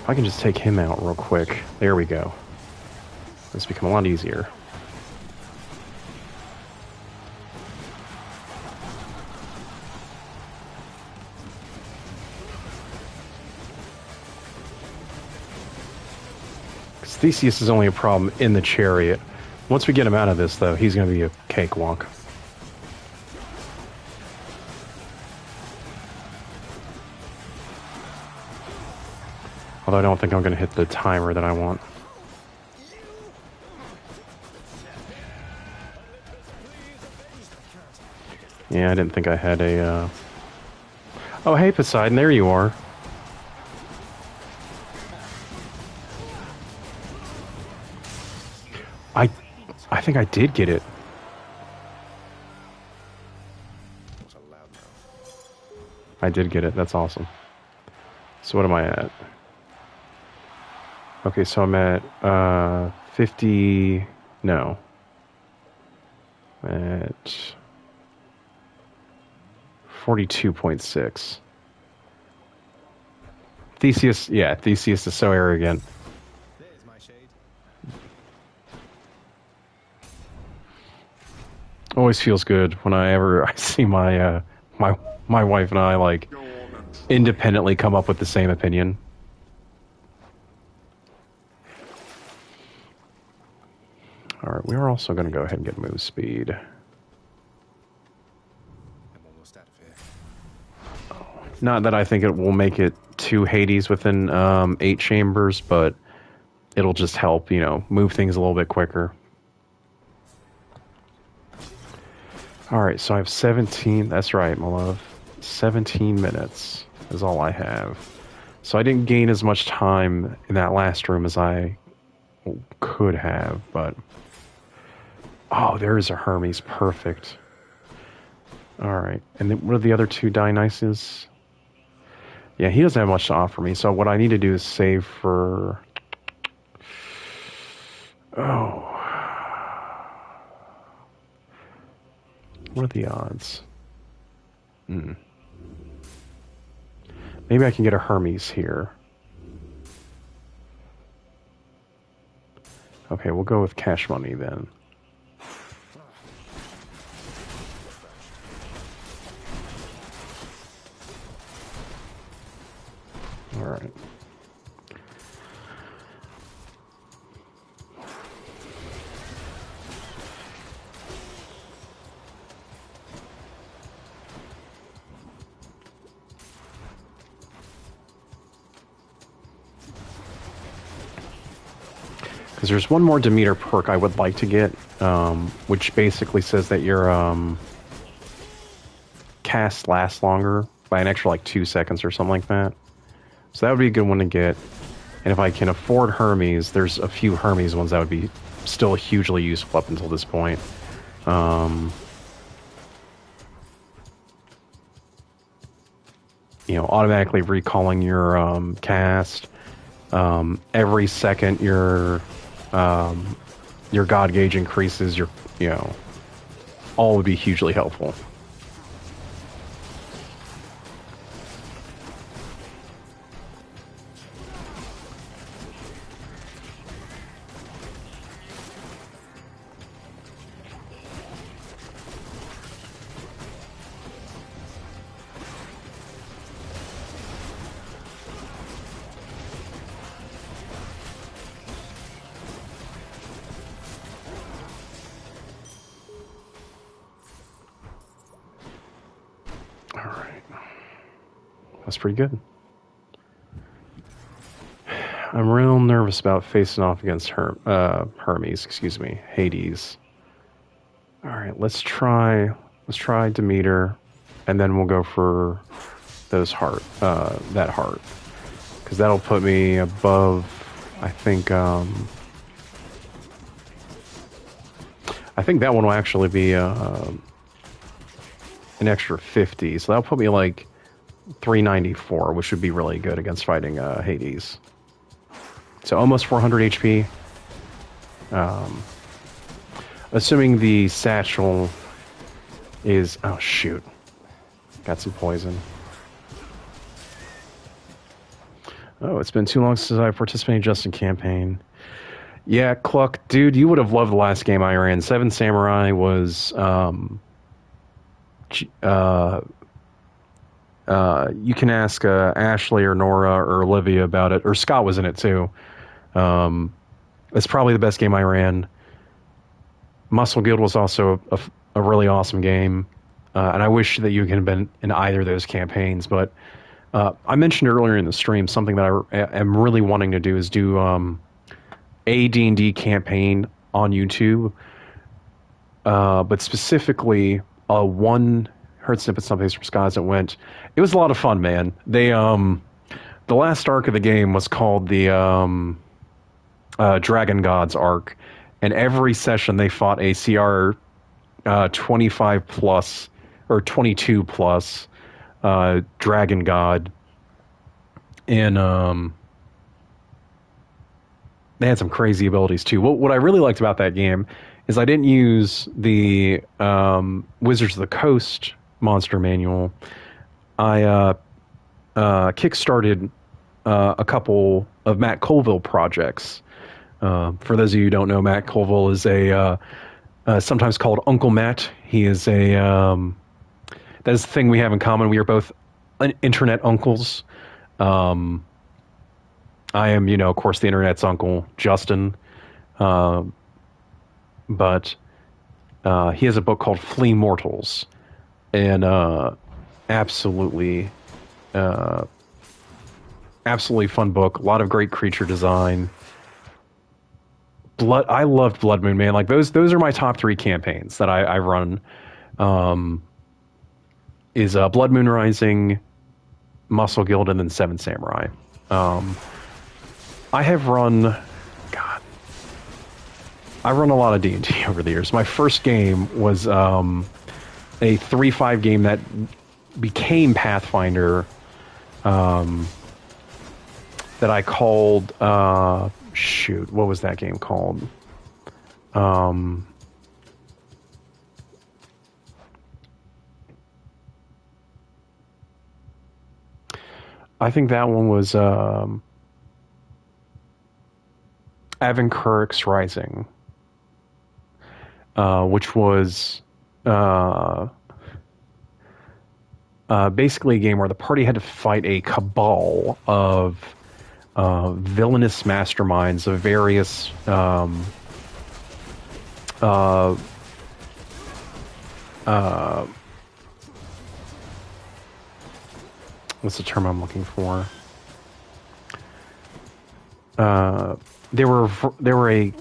If I can just take him out real quick. There we go. It's become a lot easier. Theseus is only a problem in the chariot. Once we get him out of this, though, he's going to be a cakewalk. Although I don't think I'm going to hit the timer that I want. Yeah, I didn't think I had a... Oh, hey, Poseidon, there you are. I think I did get it. I did get it. That's awesome. So what am I at? Okay, so I'm at 50... No. At 42.6. Theseus, yeah, Theseus is so arrogant. There's my shade. Always feels good when I see my my wife and I like independently come up with the same opinion. All right, we are also going to go ahead and get move speed. I'm almost out of here. Not that I think it will make it to Hades within 8 chambers, but it'll just help, you know, move things a little bit quicker. All right, so I have 17. That's right, my love. 17 minutes is all I have. So I didn't gain as much time in that last room as I could have, but... Oh, there's a Hermes. Perfect. All right. And then what are the other 2 Dionysus? Yeah, he doesn't have much to offer me. So what I need to do is save for... Oh. What are the odds? Maybe I can get a Hermes here. Okay, we'll go with cash money then. All right. Because there's one more Demeter perk I would like to get, which basically says that your cast lasts longer by an extra like 2 seconds or something like that. So that would be a good one to get. And if I can afford Hermes, there's a few Hermes ones that would be still hugely useful up until this point. You know, automatically recalling your cast. Every second your God gauge increases, you know, all would be hugely helpful. That's pretty good. I'm real nervous about facing off against Hermes, excuse me, Hades. All right, let's try Demeter, and then we'll go for those that heart, because that'll put me above. I think that one will actually be an extra 50, so that'll put me like 394, which would be really good against fighting Hades. So almost 400 HP. Assuming the satchel is... Oh, shoot. Got some poison. Oh, it's been too long since I participated in Justin campaign. Yeah, Cluck, dude, you would have loved the last game I ran. Seven Samurai was... you can ask Ashley or Nora or Olivia about it, or Scott was in it too. It's probably the best game I ran. Muscle Guild was also a really awesome game, and I wish that you could have been in either of those campaigns. But I mentioned earlier in the stream something that I am really wanting to do is do a D&D campaign on YouTube, but specifically one heard snippets someplace from Skies that went. It was a lot of fun, man. They the last arc of the game was called the Dragon Gods arc, and every session they fought a CR 25 plus or 22 plus Dragon God, and they had some crazy abilities too. What I really liked about that game is I didn't use the Wizards of the Coast monster manual. I kickstarted a couple of Matt Colville projects. For those of you who don't know, Matt Colville is sometimes called Uncle Matt. He is that is the thing we have in common. We are both internet uncles. I am, of course, the internet's uncle, Justin. But he has a book called Flea Mortals, and absolutely fun book. A lot of great creature design. I loved Blood Moon, man. Like those are my top 3 campaigns that I run. Is Blood Moon Rising, Muscle Guild, and then Seven Samurai. I have run, God, I run a lot of D&D over the years. My first game was a 3-5 game that became Pathfinder, that I called, shoot, what was that game called? I think that one was Avankirk's Rising, which was basically a game where the party had to fight a cabal of villainous masterminds of various what's the term I'm looking for? There were a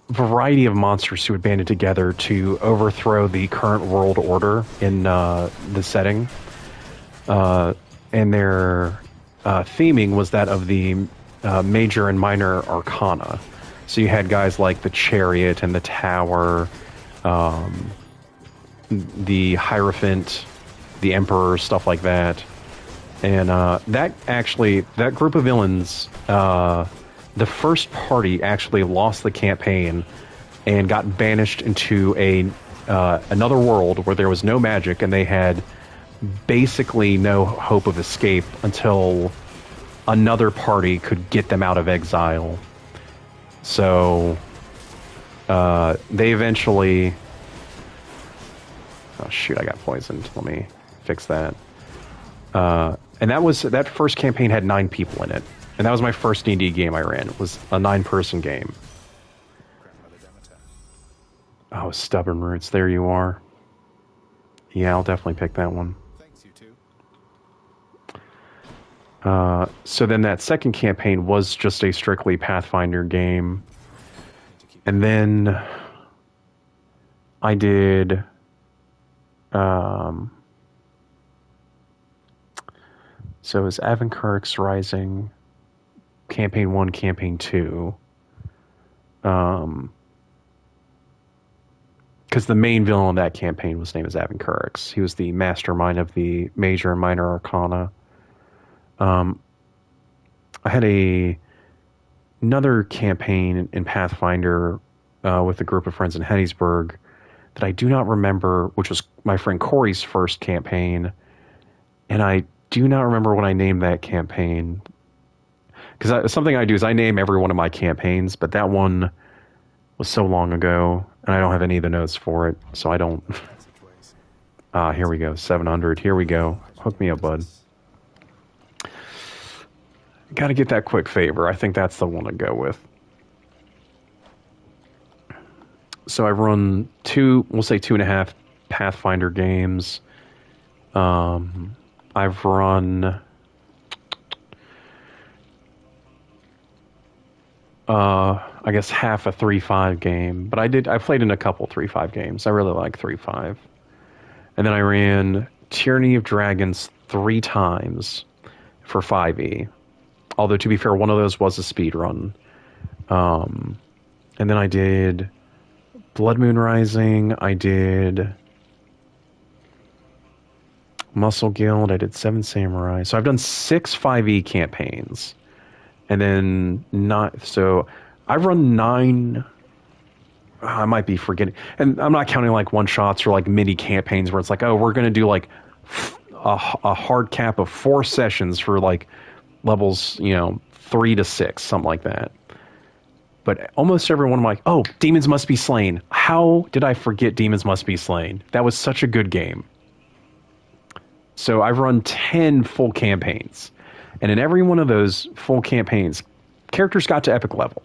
variety of monsters who had banded together to overthrow the current world order in the setting, and their theming was that of the major and minor arcana. So you had guys like the Chariot and the Tower, the Hierophant, the Emperor, stuff like that. And that group of villains, the first party actually lost the campaign and got banished into another world where there was no magic, and they had basically no hope of escape until another party could get them out of exile. So they eventually... Oh shoot, I got poisoned. Let me fix that. And that first campaign had 9 people in it. And that was my first D&D game I ran. It was a 9-person game. Oh, Stubborn Roots, there you are. Yeah, I'll definitely pick that one. Thanks, you two. So then that second campaign was just a strictly Pathfinder game. And then I did so it was Avankirk's Rising, Campaign 1, Campaign 2. Because the main villain of that campaign was named as Avankirk's. He was the mastermind of the Major and Minor Arcana. I had another campaign in Pathfinder with a group of friends in Hattiesburg that I do not remember, which was my friend Corey's first campaign. And I do not remember what I named that campaign. Because something I do is I name every one of my campaigns, but that one was so long ago, and I don't have any of the notes for it, so I don't... here we go, 700. Here we go. Hook me up, bud. Got to get that quick favor. I think that's the one to go with. So I've run we'll say 2.5 Pathfinder games. I've run... I guess half a 3.5 game, but I played in a couple 3.5 games. I really like 3.5. And then I ran Tyranny of Dragons 3 times for 5e. Although, to be fair, one of those was a speed run. And then I did Blood Moon Rising. I did Muscle Guild. I did 7 Samurai. So I've done 6 5e campaigns. And then so I've run 9. I might be forgetting, and I'm not counting like one shots or like mini campaigns where it's like, oh, we're gonna do like a hard cap of 4 sessions for like levels, 3 to 6, something like that. But almost every one I'm like, oh, Demons Must Be Slain. How did I forget Demons Must Be Slain? That was such a good game. So I've run 10 full campaigns. And in every one of those full campaigns, characters got to epic level.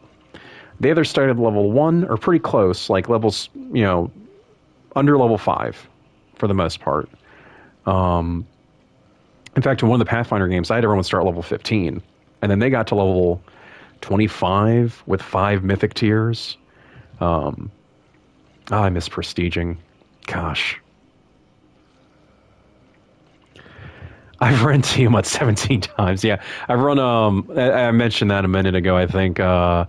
They either started at level 1 or pretty close, like levels, under level 5 for the most part. In fact, in one of the Pathfinder games, I had everyone start level 15. And then they got to level 25 with 5 mythic tiers. I miss prestiging. Gosh. I've run Tiamat 17 times. Yeah, I've run. I mentioned that a minute ago. I think a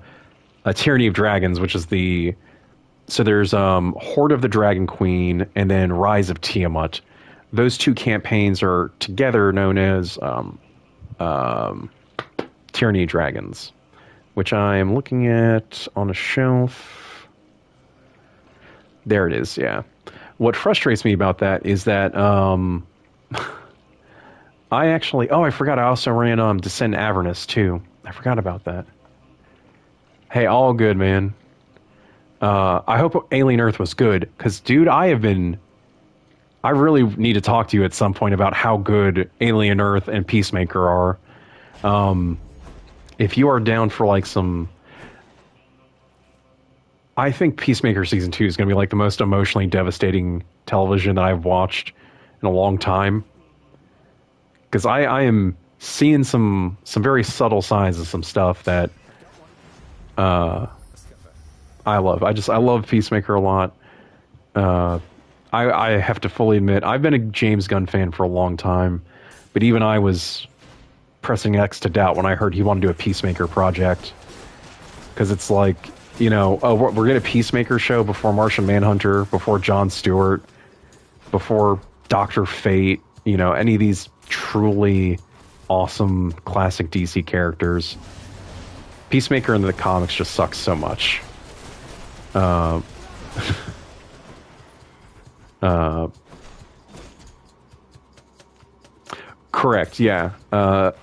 Tyranny of Dragons, which is so there's Horde of the Dragon Queen and then Rise of Tiamat. Those 2 campaigns are together known as Tyranny of Dragons, which I am looking at on a shelf. There it is. Yeah. What frustrates me about that is that. I forgot I also ran Descend Avernus too. I forgot about that. Hey, all good, man. I hope Alien Earth was good, because, dude, I really need to talk to you at some point about how good Alien Earth and Peacemaker are. If you are down for like I think Peacemaker Season 2 is going to be like the most emotionally devastating television that I've watched in a long time. Because I am seeing some very subtle signs of some stuff that I love. I love Peacemaker a lot. I have to fully admit, I've been a James Gunn fan for a long time, but even I was pressing X to doubt when I heard he wanted to do a Peacemaker project. Because it's like, we're getting a Peacemaker show before Martian Manhunter, before Jon Stewart, before Dr. Fate, any of these truly awesome classic DC characters. Peacemaker in the comics just sucks so much. Correct, yeah. I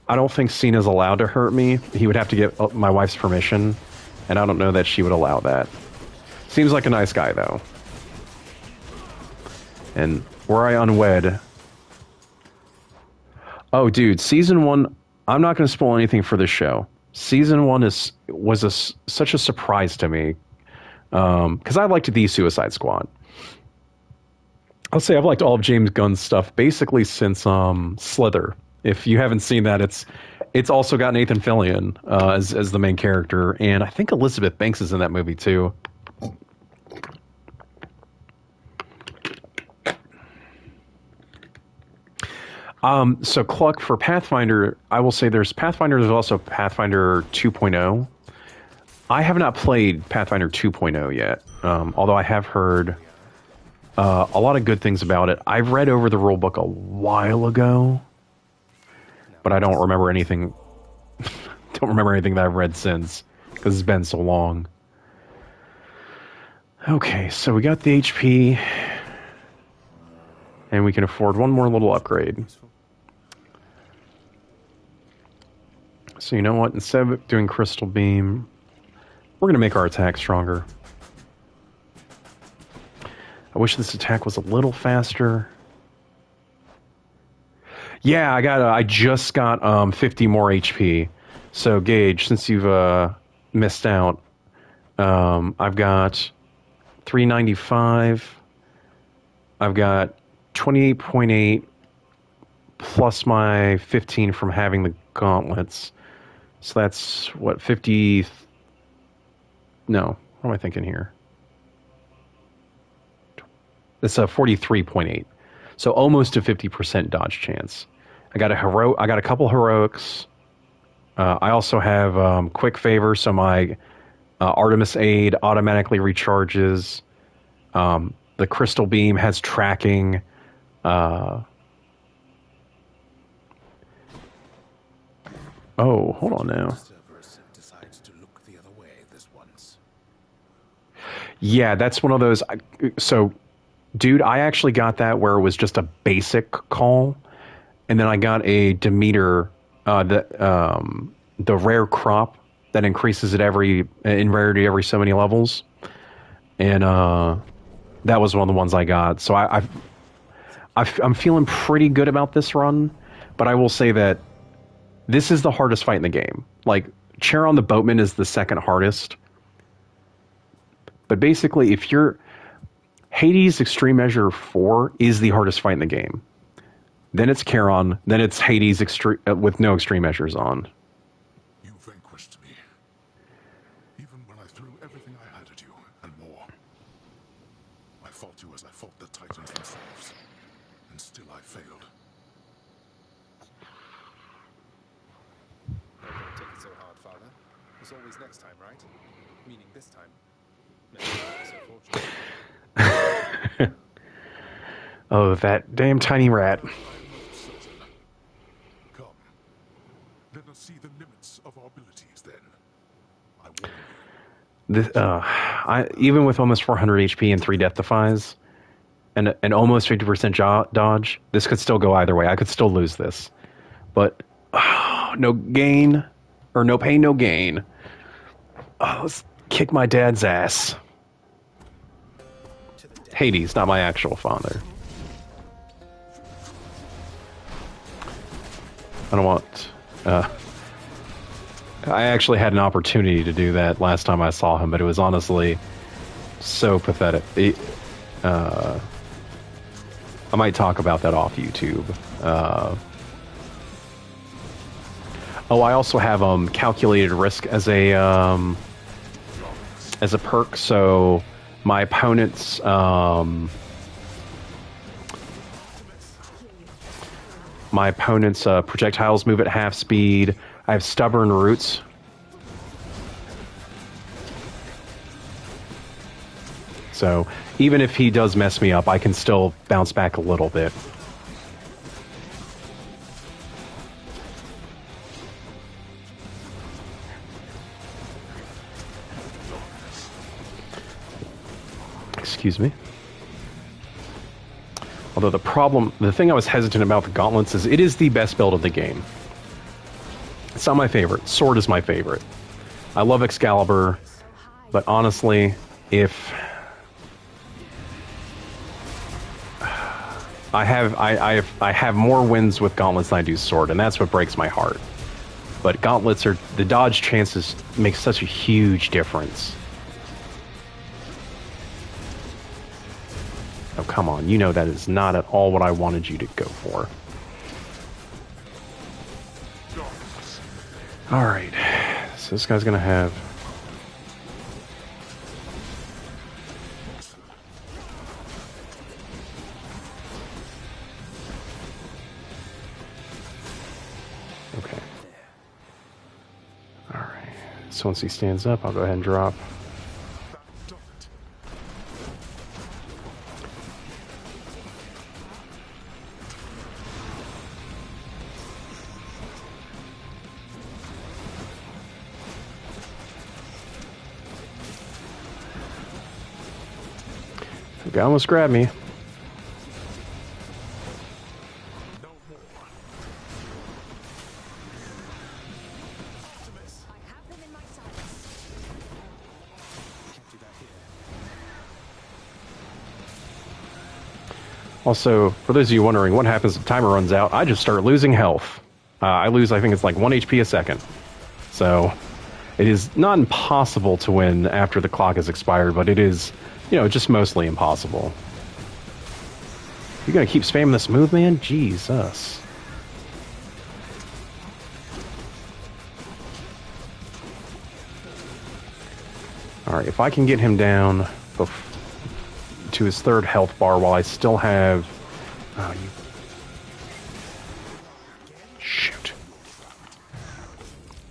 don't think Cena's allowed to hurt me. He would have to get my wife's permission, and I don't know that she would allow that. Seems like a nice guy, though. And were I unwed... Oh, dude, Season 1... I'm not going to spoil anything for this show. Season 1 was such a surprise to me. Because I liked the Suicide Squad. I'll say I've liked all of James Gunn's stuff basically since Slither. If you haven't seen that, it's also got Nathan Fillion as the main character, and I think Elizabeth Banks is in that movie too. So Cluck, for Pathfinder, I will say there's Pathfinder. There's also Pathfinder 2.0. I have not played Pathfinder 2.0 yet, although I have heard a lot of good things about it. I've read over the rulebook a while ago, but I don't remember anything. Don't remember anything that I've read since because it's been so long. Okay, so we got the HP, and we can afford one more little upgrade. So you know what? Instead of doing Crystal Beam, we're going to make our attack stronger. I wish this attack was a little faster. Yeah, I just got 50 more HP. So Gage, since you've missed out, I've got 395. I've got 28.8 plus my 15 from having the gauntlets. So that's what, 50. No, what am I thinking here? It's a 43.8. So almost a 50% dodge chance. I got a couple heroics. I also have quick favor, so my Artemis aid automatically recharges. The crystal beam has tracking. Oh, hold on now. Yeah, that's one of those. So, dude, I actually got that where it was just a basic call, and then I got a Demeter, the rare crop that increases it in rarity every so many levels, and that was one of the ones I got. So I'm feeling pretty good about this run, but I will say that this is the hardest fight in the game. Like, Charon the Boatman is the second hardest. But basically, if you're... Hades Extreme Measure 4 is the hardest fight in the game. Then it's Charon, then it's Hades with no extreme measures on. You vanquished me. Even when I threw everything I had at you, and more. I fought you as I fought the Titans themselves. And still I failed. Don't take it so hard, Father. There's always next time, right? Meaning this time. Never so fortunate. Oh, that damn tiny rat. Come. Let us see the limits of our abilities then. I warn you. Even with almost 400 HP and 3 death defies, and almost 50% dodge, this could still go either way. I could still lose this. But no gain, or no pain, no gain. Let's kick my dad's ass. Hades, not my actual father. I don't want... I actually had an opportunity to do that last time I saw him, but it was honestly so pathetic. I might talk about that off YouTube. I also have calculated risk as a perk, so my opponent's projectiles move at half speed. I have stubborn roots. So even if he does mess me up, I can still bounce back a little bit. Excuse me. Although the thing I was hesitant about the gauntlets is it is the best build of the game. It's not my favorite. Sword is my favorite. I love Excalibur, but honestly, if I have more wins with gauntlets than I do sword, and that's what breaks my heart. But gauntlets the dodge chances make such a huge difference. Oh, come on. You know that is not at all what I wanted you to go for. Alright. So this guy's gonna have... Okay. Alright. So once he stands up, I'll go ahead and drop. The guy almost grabbed me. Also, for those of you wondering what happens if the timer runs out, I just start losing health. I lose, I think it's like 1 HP a second. So, it is not impossible to win after the clock has expired, but it is, you know, just mostly impossible. You gonna keep spamming this move, man? Jesus. Alright, if I can get him down to his 3rd health bar while I still have... Oh, you... Shoot.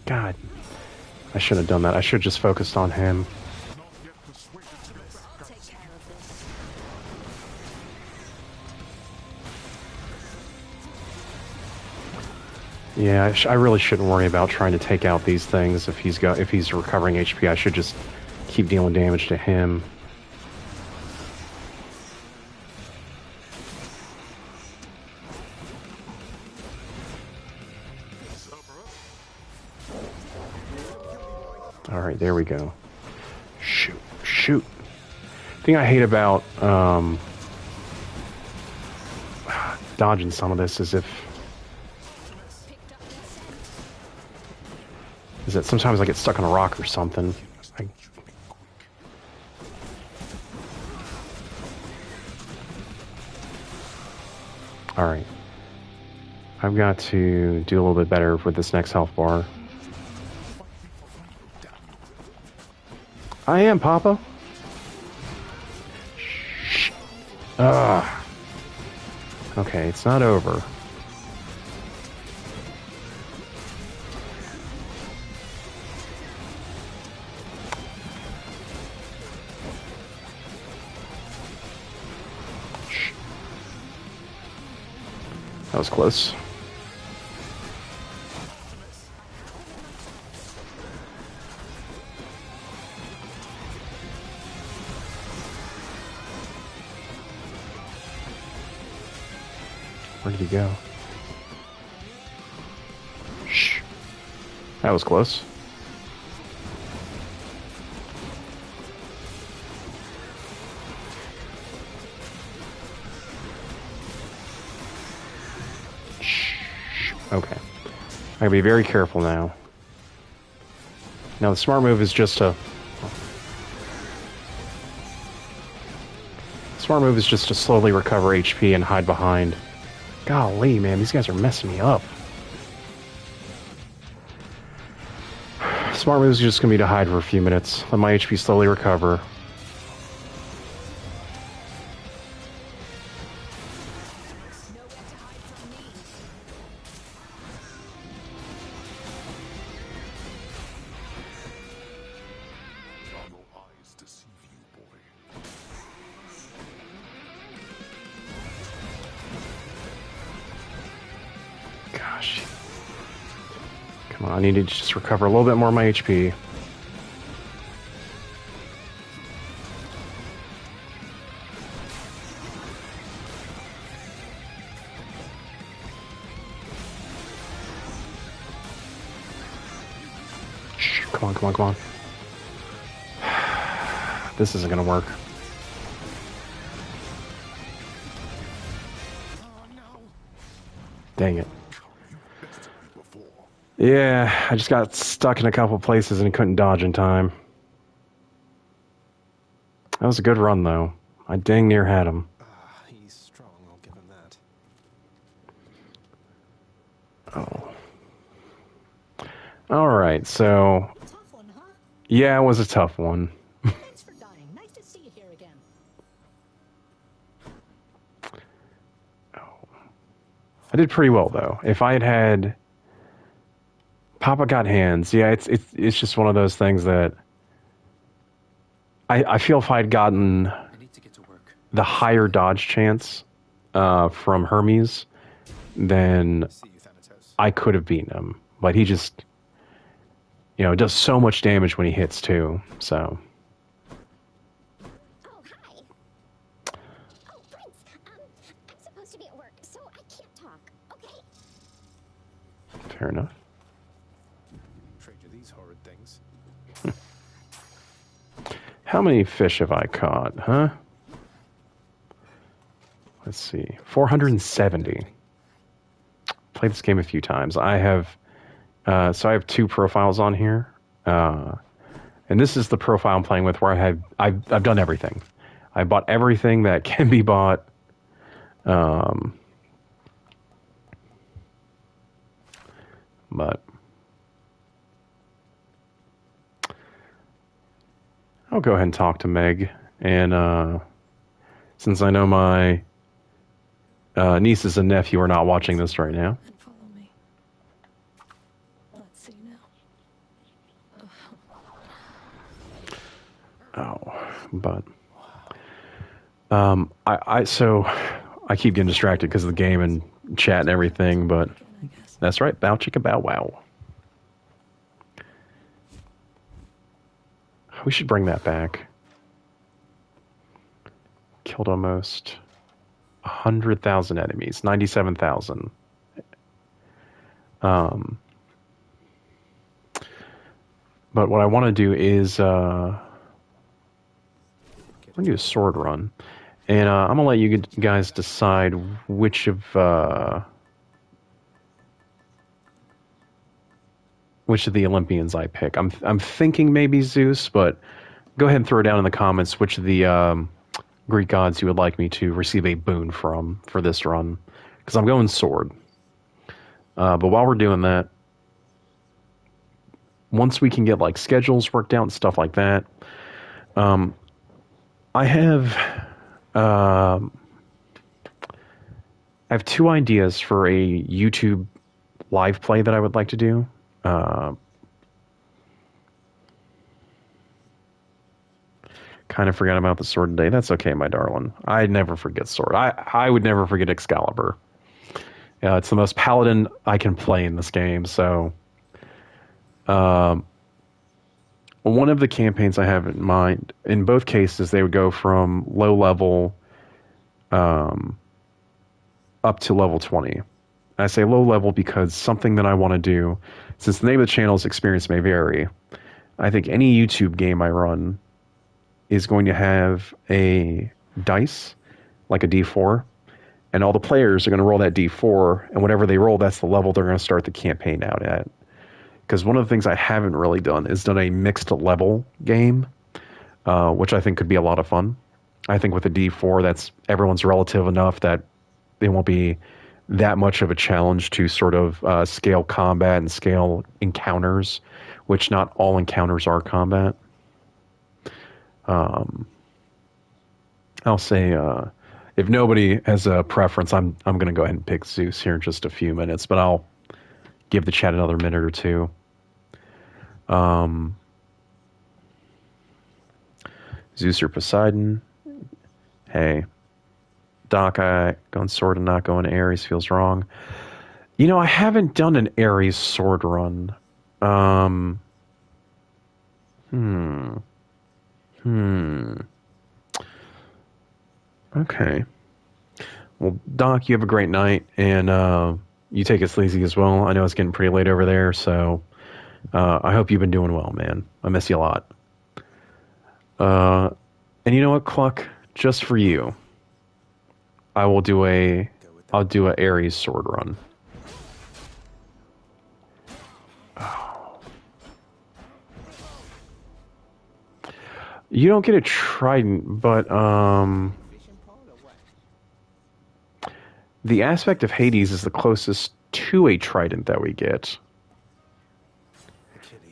God. I shouldn't have done that. I should have just focused on him. I'll take care of this. Yeah, I really shouldn't worry about trying to take out these things if he's recovering HP. I should just keep dealing damage to him. Alright, there we go. Shoot, shoot. The thing I hate about dodging some of this is that sometimes I get stuck on a rock or something. Alright. I've got to do a little bit better with this next health bar. I am, Papa. Shh. Ugh. Okay, it's not over. Shh. That was close. Where did he go? Shh. That was close. Shh. Okay. I gotta be very careful now. Now the smart move is just to... Smart move is just to slowly recover HP and hide behind. Golly, man, these guys are messing me up. Smart move is just gonna be to hide for a few minutes. Let my HP slowly recover. Gosh. Come on, I need to just recover a little bit more of my HP. Shh, come on, come on, come on. This isn't gonna work. Dang it. Yeah, I just got stuck in a couple places and couldn't dodge in time. That was a good run, though. I dang near had him. He's strong, I'll give him that. Oh. All right, so Tough one, huh? yeah, it was a tough one. Thanks for dying. Nice to see you here again. I did pretty well though. If I had had Papa Got Hands, yeah, it's just one of those things that I feel if I'd gotten I need to get to work. the higher dodge chance from Hermes, then See you, Thanatos. I could have beaten him. But he just, does so much damage when he hits too. So Oh, hi. Oh, Prince. I'm supposed to be at work, so I can't talk. Okay. fair enough. Trade you these horrid things. How many fish have I caught, huh? Let's see. 470. Played this game a few times. I have two profiles on here. And this is the profile I'm playing with where I've done everything. I bought everything that can be bought. But I'll go ahead and talk to Meg. And since I know my nieces and nephew are not watching this right now. And follow me. Let's see now. But I keep getting distracted because of the game and chat and everything, but I guess. that's right, bow chicka bow wow. We should bring that back. Killed almost 100,000 enemies, 97,000. But what I want to do is I'm gonna do a sword run, and I'm gonna let you guys decide which of the Olympians I pick. I'm thinking maybe Zeus, but go ahead and throw down in the comments which of the Greek gods you would like me to receive a boon from for this run, because I'm going sword. But while we're doing that, once we can get like schedules worked out and stuff like that, I have two ideas for a YouTube live play that I would like to do. Kind of forgot about the sword today. That's okay, my darling. I never forget sword. I would never forget Excalibur. It's the most paladin I can play in this game. So, one of the campaigns I have in mind, in both cases, they would go from low level up to level 20. I say low level because something that I want to do, since the name of the channel's Experience May Vary, I think any YouTube game I run is going to have a dice, like a D4, and all the players are going to roll that D4, and whatever they roll, that's the level they're going to start the campaign out at. Because one of the things I haven't really done is done a mixed level game, which I think could be a lot of fun. I think with a D4, that's everyone's relative enough that it won't be that much of a challenge to sort of scale combat and scale encounters, which not all encounters are combat. I'll say if nobody has a preference, I'm going to go ahead and pick Zeus here in just a few minutes, but I'll give the chat another minute or two. Zeus or Poseidon? Hey, Doc, going sword and not going Ares feels wrong. I haven't done an Ares sword run. Okay. Well, Doc, you have a great night, and you take it sleazy as well. I know it's getting pretty late over there, so I hope you've been doing well, man. I miss you a lot. And you know what, Cluck? Just for you, I'll do a Ares sword run. You don't get a trident, but the aspect of Hades is the closest to a trident that we get.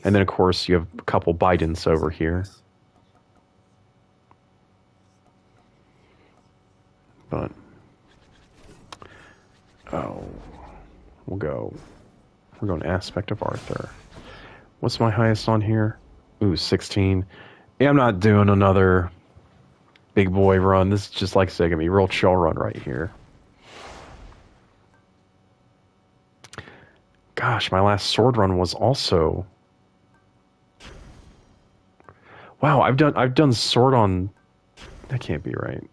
And then, of course, you have a couple Bidens over here. But, oh, we're going aspect of Arthur. What's my highest on here? Ooh, 16. Yeah, I'm not doing another big boy run. This is just, like I said, gonna be a real chill run right here. Gosh, my last sword run was also... Wow, I've done sword on... That can't be right.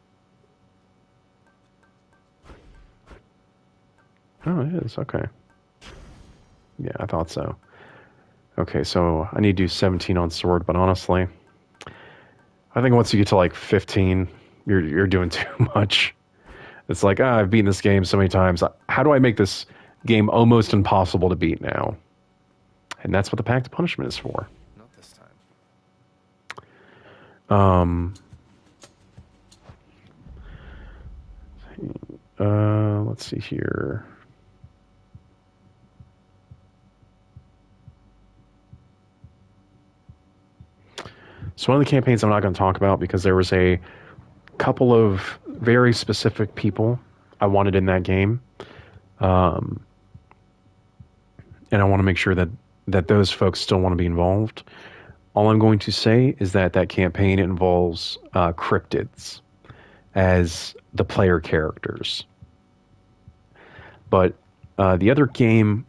Oh, it is. Okay. Yeah, I thought so. Okay, so I need to do 17 on sword, but honestly, I think once you get to like 15, you're doing too much. It's like, I've beaten this game so many times. How do I make this game almost impossible to beat now? And that's what the Pact of Punishment is for. Not this time. Let's see here. So one of the campaigns I'm not going to talk about because there was a couple of very specific people I wanted in that game. And I want to make sure that those folks still want to be involved. All I'm going to say is that campaign involves cryptids as the player characters. But the other game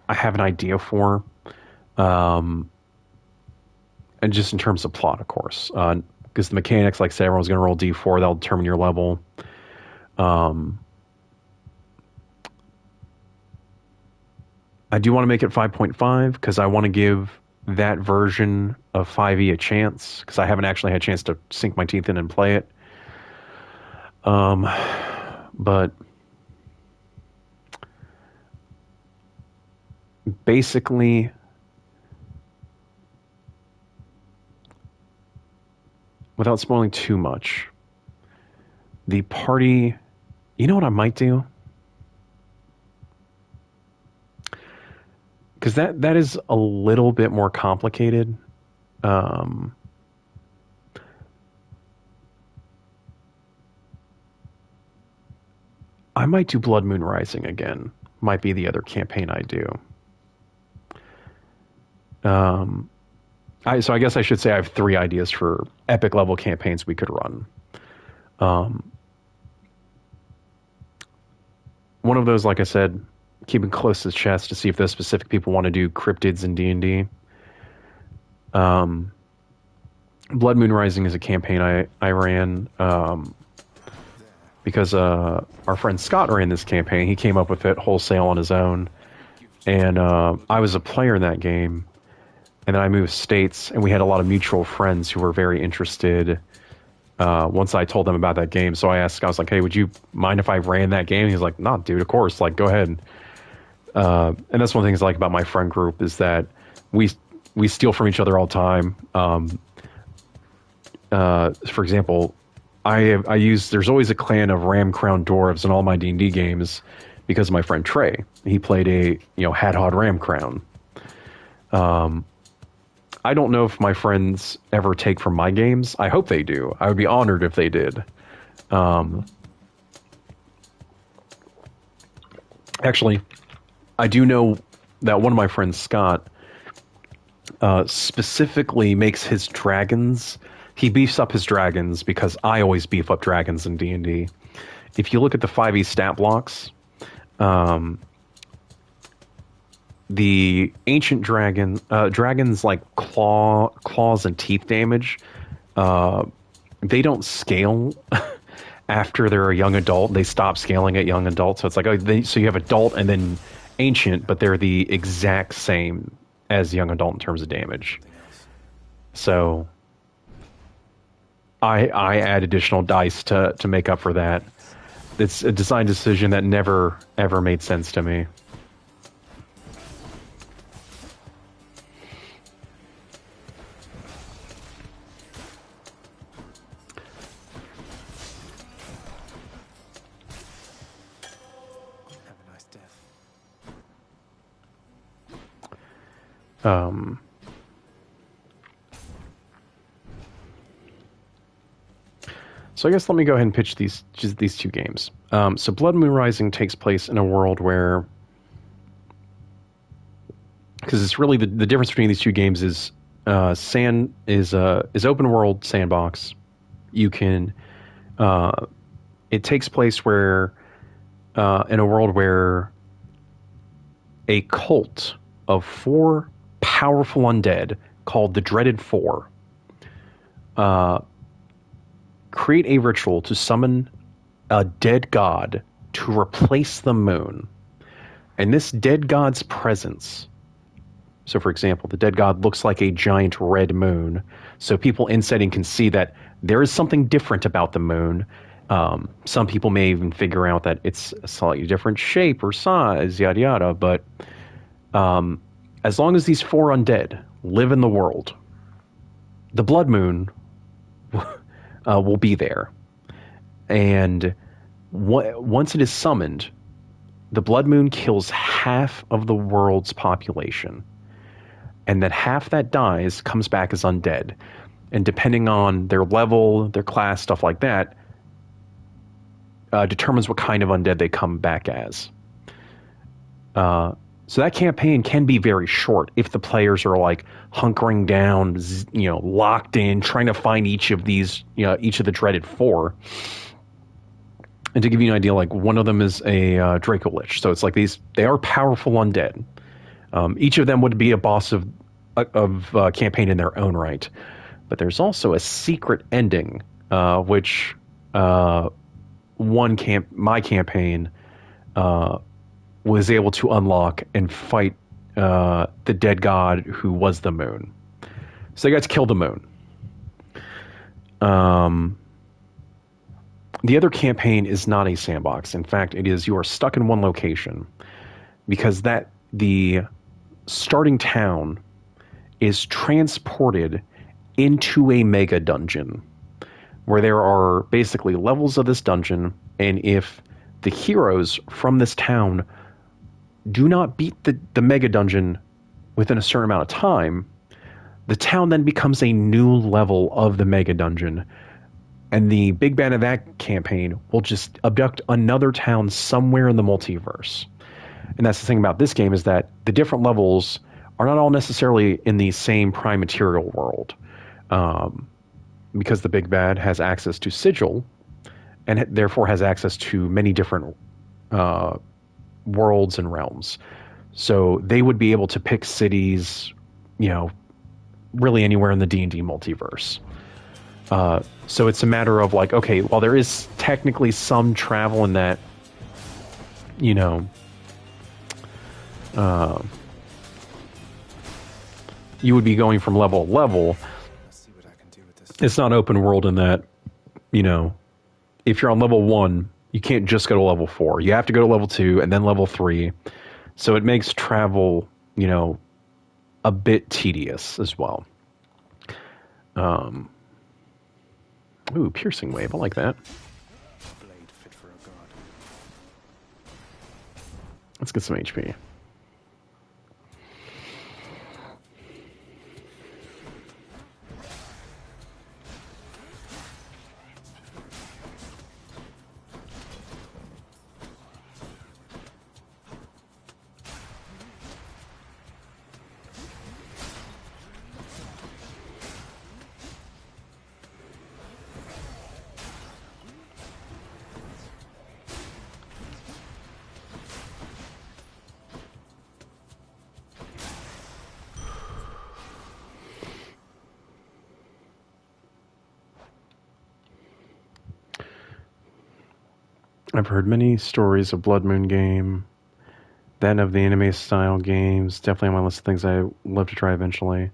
I have an idea for, and just in terms of plot, of course, because the mechanics, like I said, everyone's going to roll D4, that'll determine your level. I do want to make it 5.5 because I want to give that version of 5e a chance because I haven't actually had a chance to sink my teeth in and play it. But basically, without spoiling too much, the party, you know what I might do? Because that is a little bit more complicated. I might do Blood Moon Rising again. Might be the other campaign I do. So I guess I should say I have 3 ideas for epic level campaigns we could run. One of those, like I said, keeping close to the chest to see if those specific people want to do cryptids in D&D. Blood Moon Rising is a campaign I ran because our friend Scott ran this campaign. He came up with it wholesale on his own. And I was a player in that game. And then I moved states, and we had a lot of mutual friends who were very interested once I told them about that game. So I asked, I was like, hey, would you mind if I ran that game? He's like, nah, dude, of course. Like, go ahead. And that's one of the things I like about my friend group is that we steal from each other all the time. For example, there's always a clan of Ram Crown Dwarves in all my D&D games because of my friend Trey. He played a, Hadhod Ram Crown. I don't know if my friends ever take from my games. I hope they do. I would be honored if they did. Actually, I do know that one of my friends, Scott, specifically makes his dragons. He beefs up his dragons because I always beef up dragons in D&D. If you look at the 5e stat blocks, the ancient dragons like claws and teeth damage, they don't scale after they're a young adult. They stop scaling at young adult. So it's like, so you have adult and then ancient, but they're the exact same as young adult in terms of damage. So I add additional dice to make up for that. It's a design decision that never, ever made sense to me. So I guess let me go ahead and pitch these two games. So Blood Moon Rising takes place in a world where, because it's really the difference between these two games is is open world sandbox. You can it takes place where in a world where a cult of 4 powerful undead called the Dreaded Four create a ritual to summon a dead god to replace the moon. And this dead god's presence, so for example, the dead god looks like a giant red moon, so people in setting can see that there is something different about the moon. Some people may even figure out that it's a slightly different shape or size, yada yada, but as long as these 4 undead live in the world, the blood moon will be there. And once it is summoned, the blood moon kills half of the world's population. And that half that dies comes back as undead. And depending on their level, their class, stuff like that, determines what kind of undead they come back as. So that campaign can be very short if the players are like hunkering down, locked in, trying to find each of these, each of the Dreaded Four. And to give you an idea, like one of them is a Draco Lich. So it's like they are powerful undead. Each of them would be a boss of campaign in their own right. But there's also a secret ending, which my campaign was able to unlock and fight the dead god who was the moon. So they got to kill the moon. The other campaign is not a sandbox. In fact, it is you are stuck in one location because the starting town is transported into a mega dungeon where there are basically levels of this dungeon, and if the heroes from this town do not beat the mega dungeon within a certain amount of time, the town then becomes a new level of the mega dungeon. And the big bad of that campaign will just abduct another town somewhere in the multiverse. And that's the thing about this game, is that the different levels are not all necessarily in the same prime material world. Because the big bad has access to Sigil, and therefore has access to many different worlds and realms. So they would be able to pick cities, really anywhere in the D&D multiverse. So it's a matter of like, okay, while there is technically some travel in that, you would be going from level to level. It's not open world in that, if you're on level 1, you can't just go to level 4. You have to go to level 2 and then level 3. So it makes travel, a bit tedious as well. Ooh, piercing wave. I like that. Blade fit for a god. Let's get some HP. I've heard many stories of Blood Moon game, then of the anime style games. Definitely on my list of things I love to try eventually.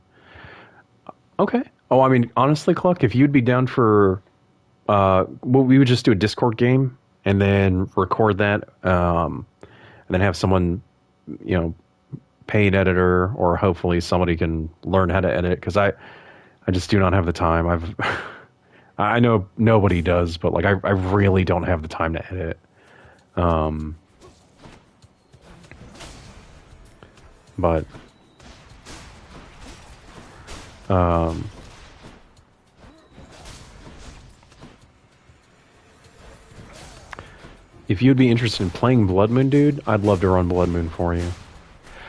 Okay. Oh, I mean, honestly, Cluck, if you'd be down for, we would just do a Discord game and then record that, and then have someone, pay an editor, or hopefully somebody can learn how to edit, because I just do not have the time. I know nobody does, but like I really don't have the time to edit. But If you'd be interested in playing Blood Moon, dude, I'd love to run Blood Moon for you.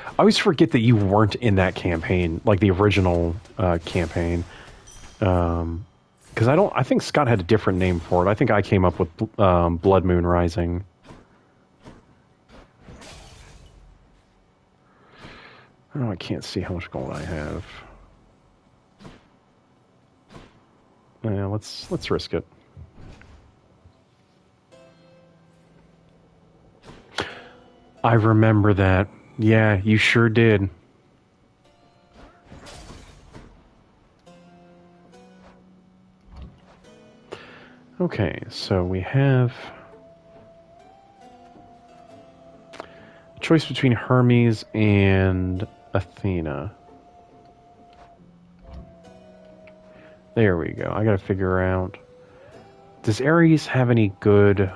I always forget that you weren't in that campaign, like the original campaign. Because I think Scott had a different name for it. I think I came up with Blood Moon Rising. Oh, I can't see how much gold I have. Yeah, let's risk it. I remember that. Yeah, you sure did. Okay, so we have a choice between Hermes and Athena. There we go. I gotta figure out, does Ares have any good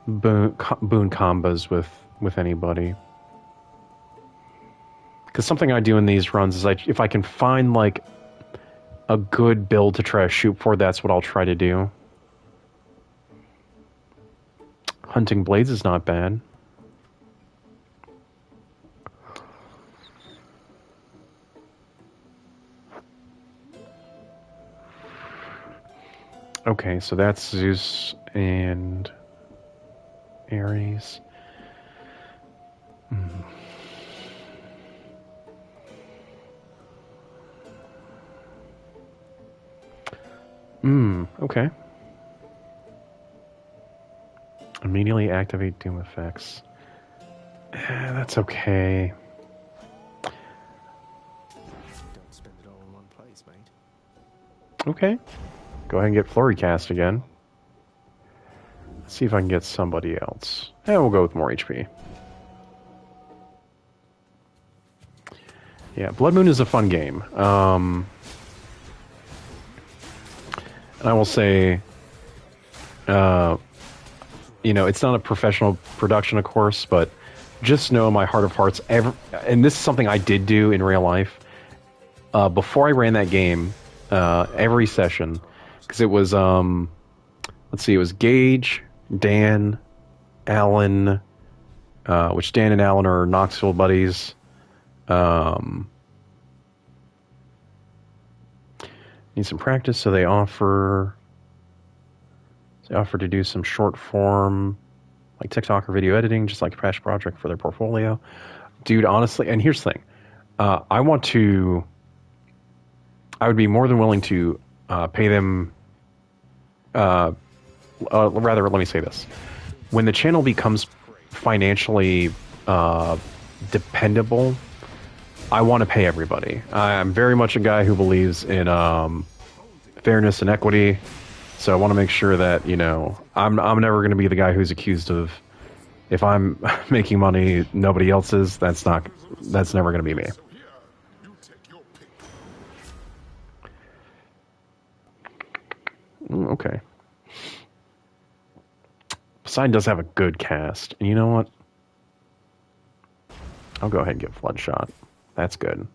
boon combos with anybody? Because something I do in these runs is if I can find like a good build to try to shoot for, that's what I'll try to do. Hunting Blades is not bad. Okay, so that's Zeus and Ares. Okay. Immediately activate Doom effects. That's okay. Don't spend it all in one place, mate. Okay. Go ahead and get Flurry Cast again. Let's see if I can get somebody else. We'll go with more HP. Yeah, Blood Moon is a fun game. And I will say, it's not a professional production, of course, but just know in my heart of hearts, and this is something I did do in real life, before I ran that game, every session, because it was, let's see, it was Gage, Dan, Alan, which Dan and Alan are Knoxville buddies. Need some practice, so they offer to do some short form, like TikTok or video editing, just like a passion project for their portfolio. Dude, honestly, and here's the thing, I would be more than willing to pay them. Rather, let me say this: when the channel becomes financially dependable, I want to pay everybody. I'm very much a guy who believes in fairness and equity, so I want to make sure that I'm never going to be the guy who's accused of, if I'm making money nobody else is. That's never going to be me. Okay. Poseidon does have a good cast, and you know what? I'll go ahead and get Floodshot. That's good.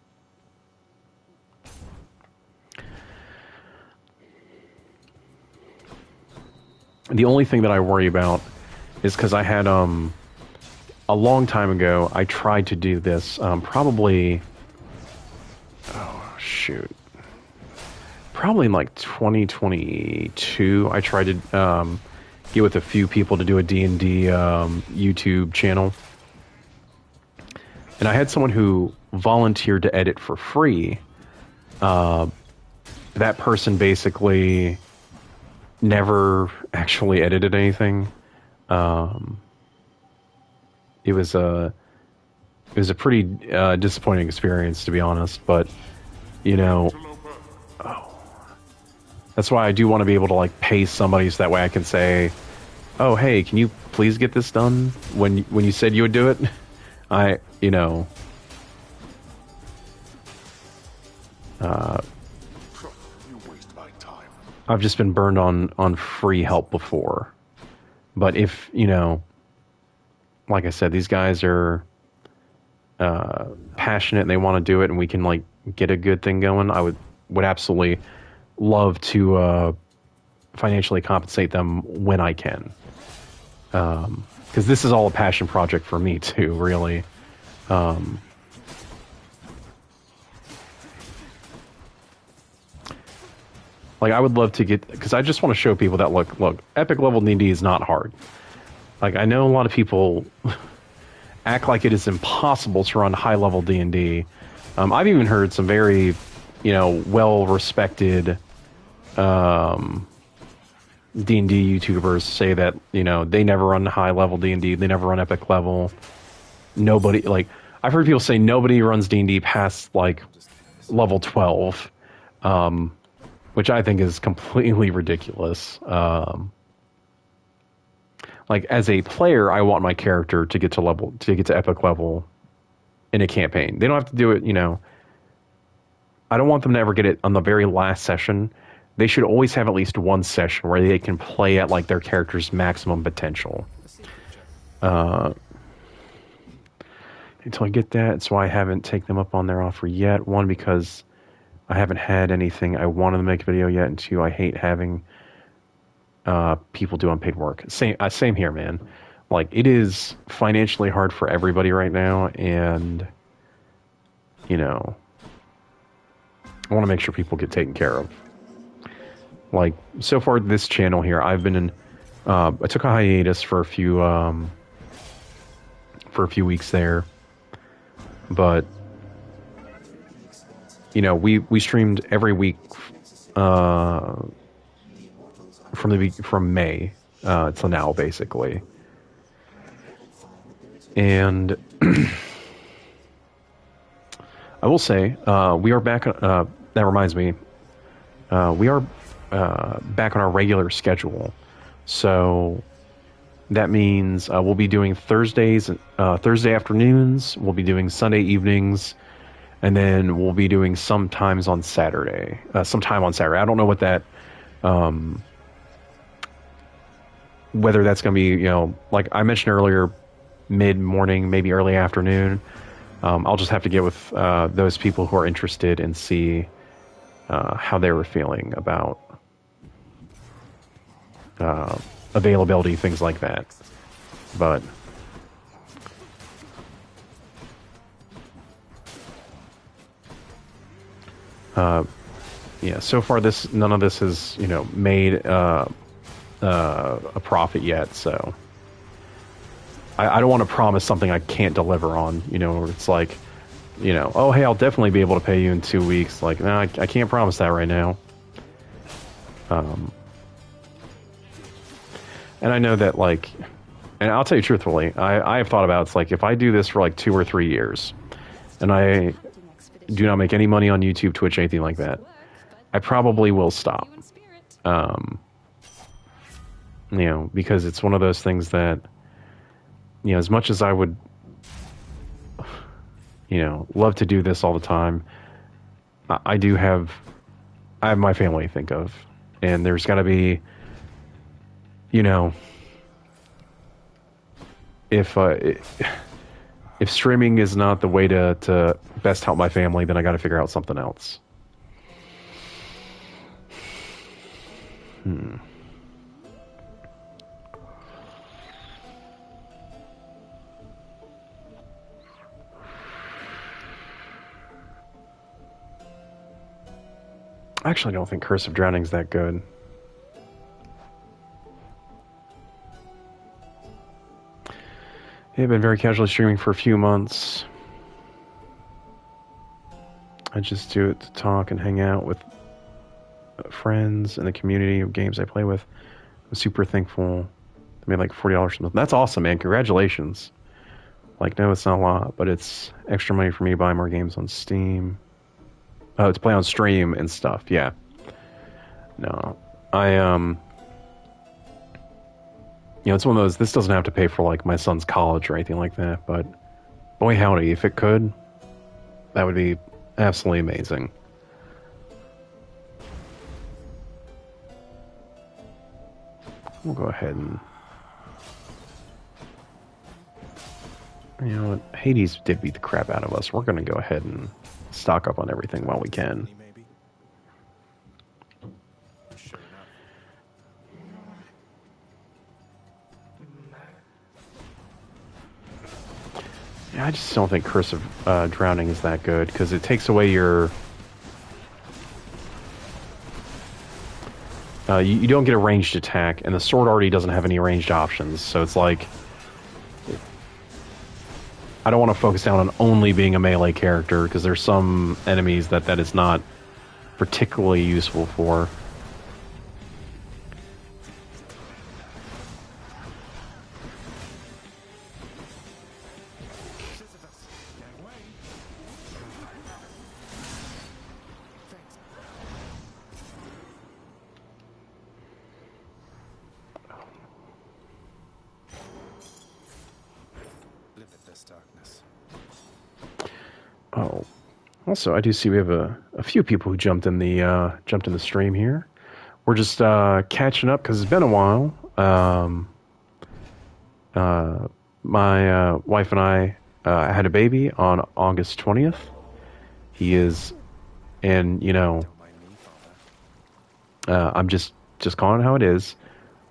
The only thing that I worry about is because I had a long time ago I tried to do this, probably in like 2022 I tried to get with a few people to do a D&D YouTube channel, and I had someone who volunteered to edit for free. That person basically never actually edited anything. It was a pretty disappointing experience, to be honest, but that's why I do want to be able to like pay somebody, so that way I can say, oh hey, can you please get this done when you said you would do it. I've just been burned on free help before. But if, like I said, these guys are passionate and they want to do it, and we can like get a good thing going, I would absolutely love to financially compensate them when I can. Because this is all a passion project for me too, really. Like, I would love to get, because I just want to show people that look, epic level D&D is not hard. Like, I know a lot of people act like it is impossible to run high level D&D. I've even heard some very, well respected D&D YouTubers say that, they never run high level D&D, they never run epic level. Nobody, like, I've heard people say nobody runs D&D past, like, level 12, which I think is completely ridiculous. Like, as a player, I want my character to get to epic level in a campaign. They don't have to do it, I don't want them to ever get it on the very last session. They should always have at least one session where they can play at, like, their character's maximum potential. Until I get that, so I haven't taken them up on their offer yet. One, because I haven't had anything I wanted to make a video yet, and two, I hate having people do unpaid work. Same here, man. Like, it is financially hard for everybody right now, and I want to make sure people get taken care of. Like, so far this channel here, I've been in. I took a hiatus for a few weeks there, but we streamed every week from May till now, basically. And I will say, we are back. That reminds me, we are back on our regular schedule. So that means we'll be doing Thursday afternoons. We'll be doing Sunday evenings, and then we'll be doing sometime on Saturday. I don't know what that. Whether that's going to be, like I mentioned earlier, mid-morning, maybe early afternoon. I'll just have to get with those people who are interested and see how they were feeling about availability, things like that. But yeah, so far none of this has made a profit yet, so I don't want to promise something I can't deliver on. It's like, oh hey, I'll definitely be able to pay you in 2 weeks. Like, no, I can't promise that right now. And I know that, like, and I'll tell you truthfully, I have thought about, it's like, if I do this for like 2 or 3 years, and I do not make any money on YouTube, Twitch, anything like that, I probably will stop. Because it's one of those things that, as much as I would, love to do this all the time, I have my family to think of, and there's got to be, if streaming is not the way to best help my family, then I got to figure out something else. I actually don't think Curse of Drowning's that good. I've been very casually streaming for a few months. I just do it to talk and hang out with friends and the community of games I play with. I'm super thankful. I made like $40 a month. That's awesome, man. Congratulations. Like, no, it's not a lot, but it's extra money for me to buy more games on Steam. Oh, to play on stream and stuff. Yeah. No, it's one of those. This doesn't have to pay for like my son's college or anything like that. But boy, howdy, if it could, that would be absolutely amazing. We'll go ahead and, what? Hades did beat the crap out of us. We're going to go ahead and stock up on everything while we can. Money, maybe? Sure enough. Yeah, I just don't think Curse of Drowning is that good because it takes away your. You don't get a ranged attack, and the sword already doesn't have any ranged options, so it's like. I don't want to focus down on only being a melee character because there's some enemies that is not particularly useful for. Limit this darkness. Oh, also, I do see we have a few people who jumped in the stream here. We're just catching up because it's been a while. My wife and I had a baby on August 20th. He is, and you know, Don't mind me, Father. I'm just calling it how it is.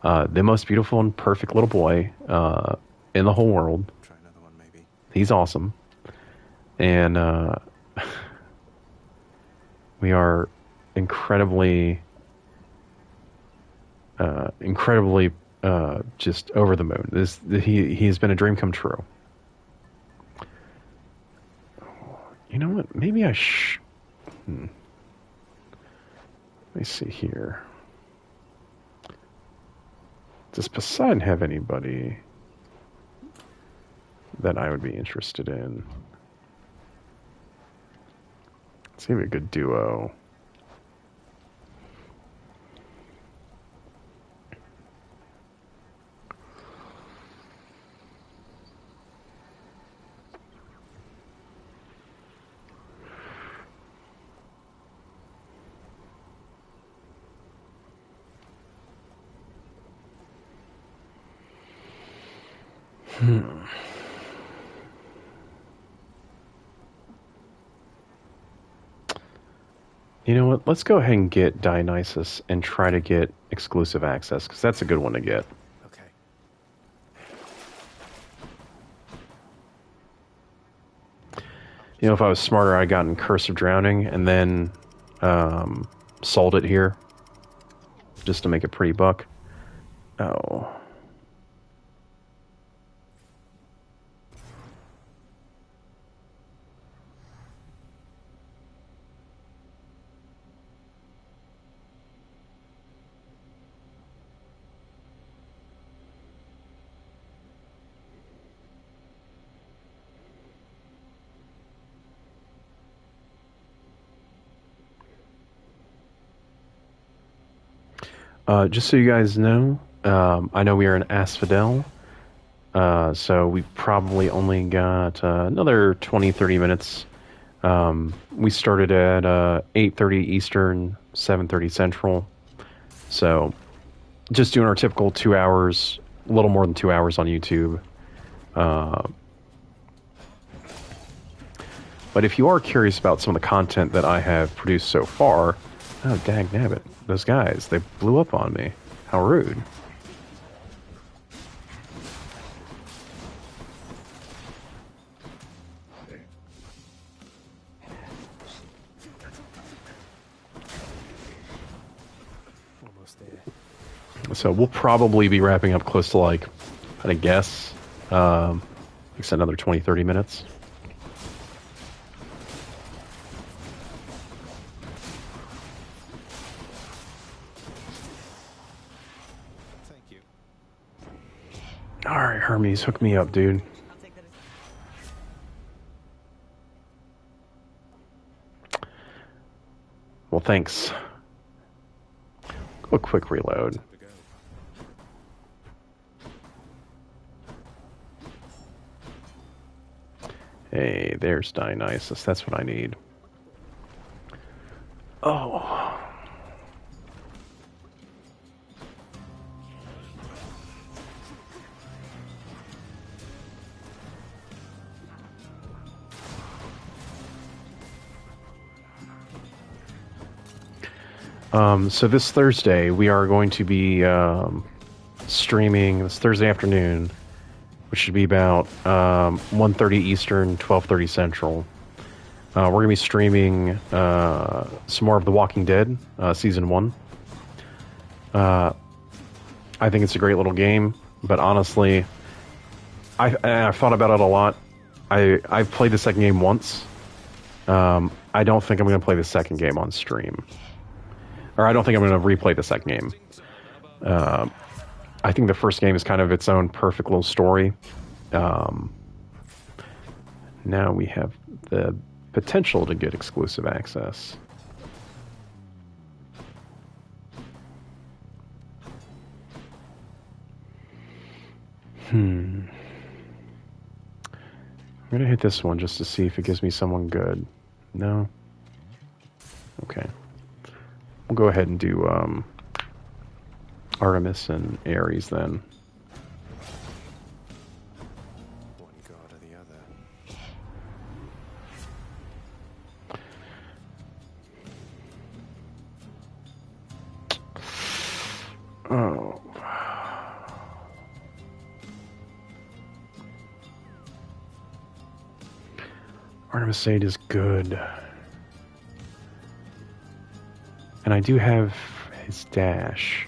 The most beautiful and perfect little boy in the whole world. Try another one, maybe. He's awesome, and we are incredibly just over the moon. He has been a dream come true. You know what? Maybe I let me see here. Does Poseidon have anybody that I would be interested in? Seem a good duo. You know what? Let's go ahead and get Dionysus and try to get exclusive access, because that's a good one to get. Okay. You know, if I was smarter, I'd gotten Curse of Drowning and then sold it here, just to make a pretty buck. Oh. Just so you guys know, I know we are in Asphodel, so we probably only got another 20-30 minutes. We started at 8:30 Eastern, 7:30 Central, so just doing our typical 2 hours, a little more than 2 hours on YouTube. But if you are curious about some of the content that I have produced so far, oh, dag nabbit. Those guys, they blew up on me. How rude. Almost there. So we'll probably be wrapping up close to, like, I guess, another 20-30 minutes. Alright, Hermes, hook me up, dude. I'll take that as... Well, thanks. A quick reload. To go. Hey, there's Dionysus. That's what I need. Oh. So this Thursday we are going to be streaming this Thursday afternoon, which should be about 1:30 Eastern, 12:30 Central. We're going to be streaming some more of The Walking Dead, Season 1. I think it's a great little game, but honestly, I've thought about it a lot. I've played the second game once. I don't think I'm going to play the second game on stream. Or I don't think I'm going to replay the second game. I think the first game is kind of its own perfect little story. Now we have the potential to get exclusive access. I'm gonna hit this one just to see if it gives me someone good. No? Okay. We'll go ahead and do Artemis and Ares then. One god or the other. Oh. Artemis 8 is good. And I do have his dash.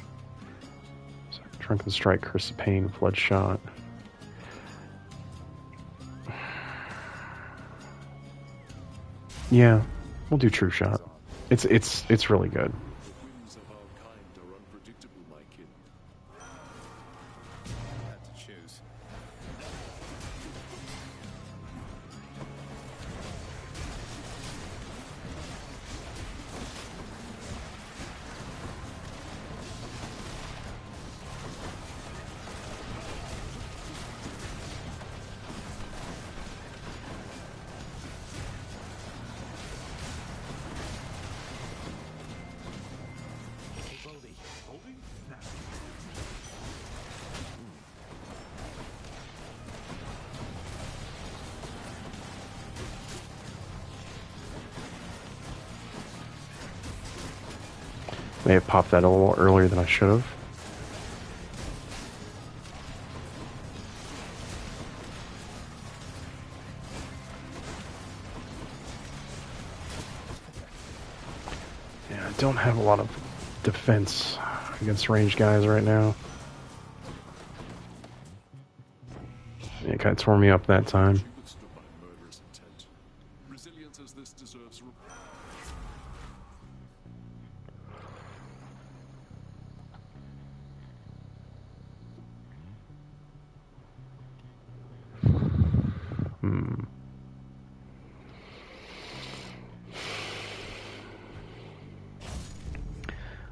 So, Drunken Strike, Curse of Pain, Bloodshot. Yeah, we'll do True Shot. It's really good. The whims of our kind are unpredictable, my kid. Had to choose. May have popped that a little earlier than I should have. Yeah, I don't have a lot of defense against ranged guys right now. Yeah, it kind of tore me up that time. Withstood my murderous intent. Resilient as this deserves.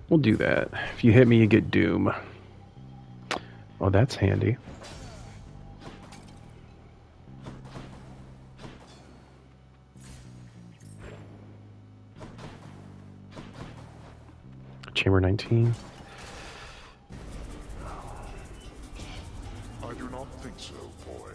We'll do that. If you hit me, you get Doom. Oh, that's handy. Chamber 19. I do not think so, boy.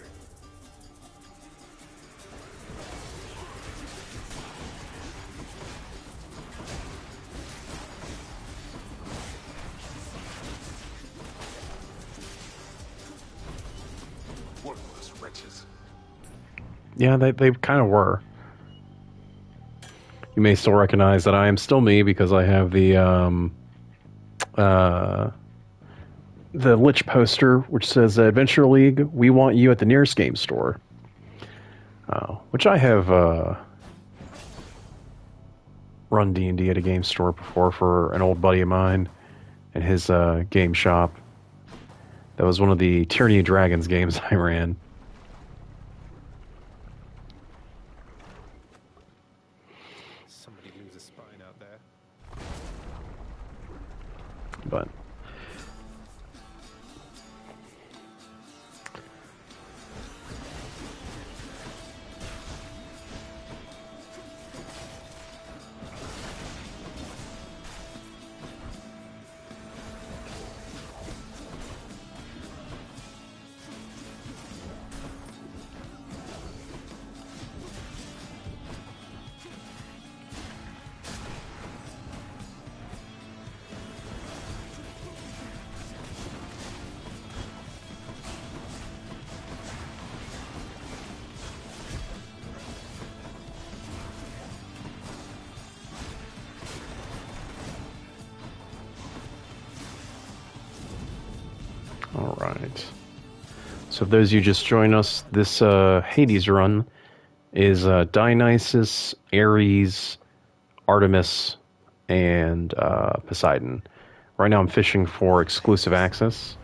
Worthless wretches. Yeah, they kind of were. You may still recognize that I am still me because I have the Lich poster, which says Adventure League, we want you at the nearest game store. Which I have run D&D at a game store before for an old buddy of mine and his game shop. That was one of the Tyranny of Dragons games I ran. Somebody lose a spine out there. But Alright. So if those of you just joined us, this Hades run is Dionysus, Ares, Artemis, and Poseidon. Right now I'm fishing for exclusive access.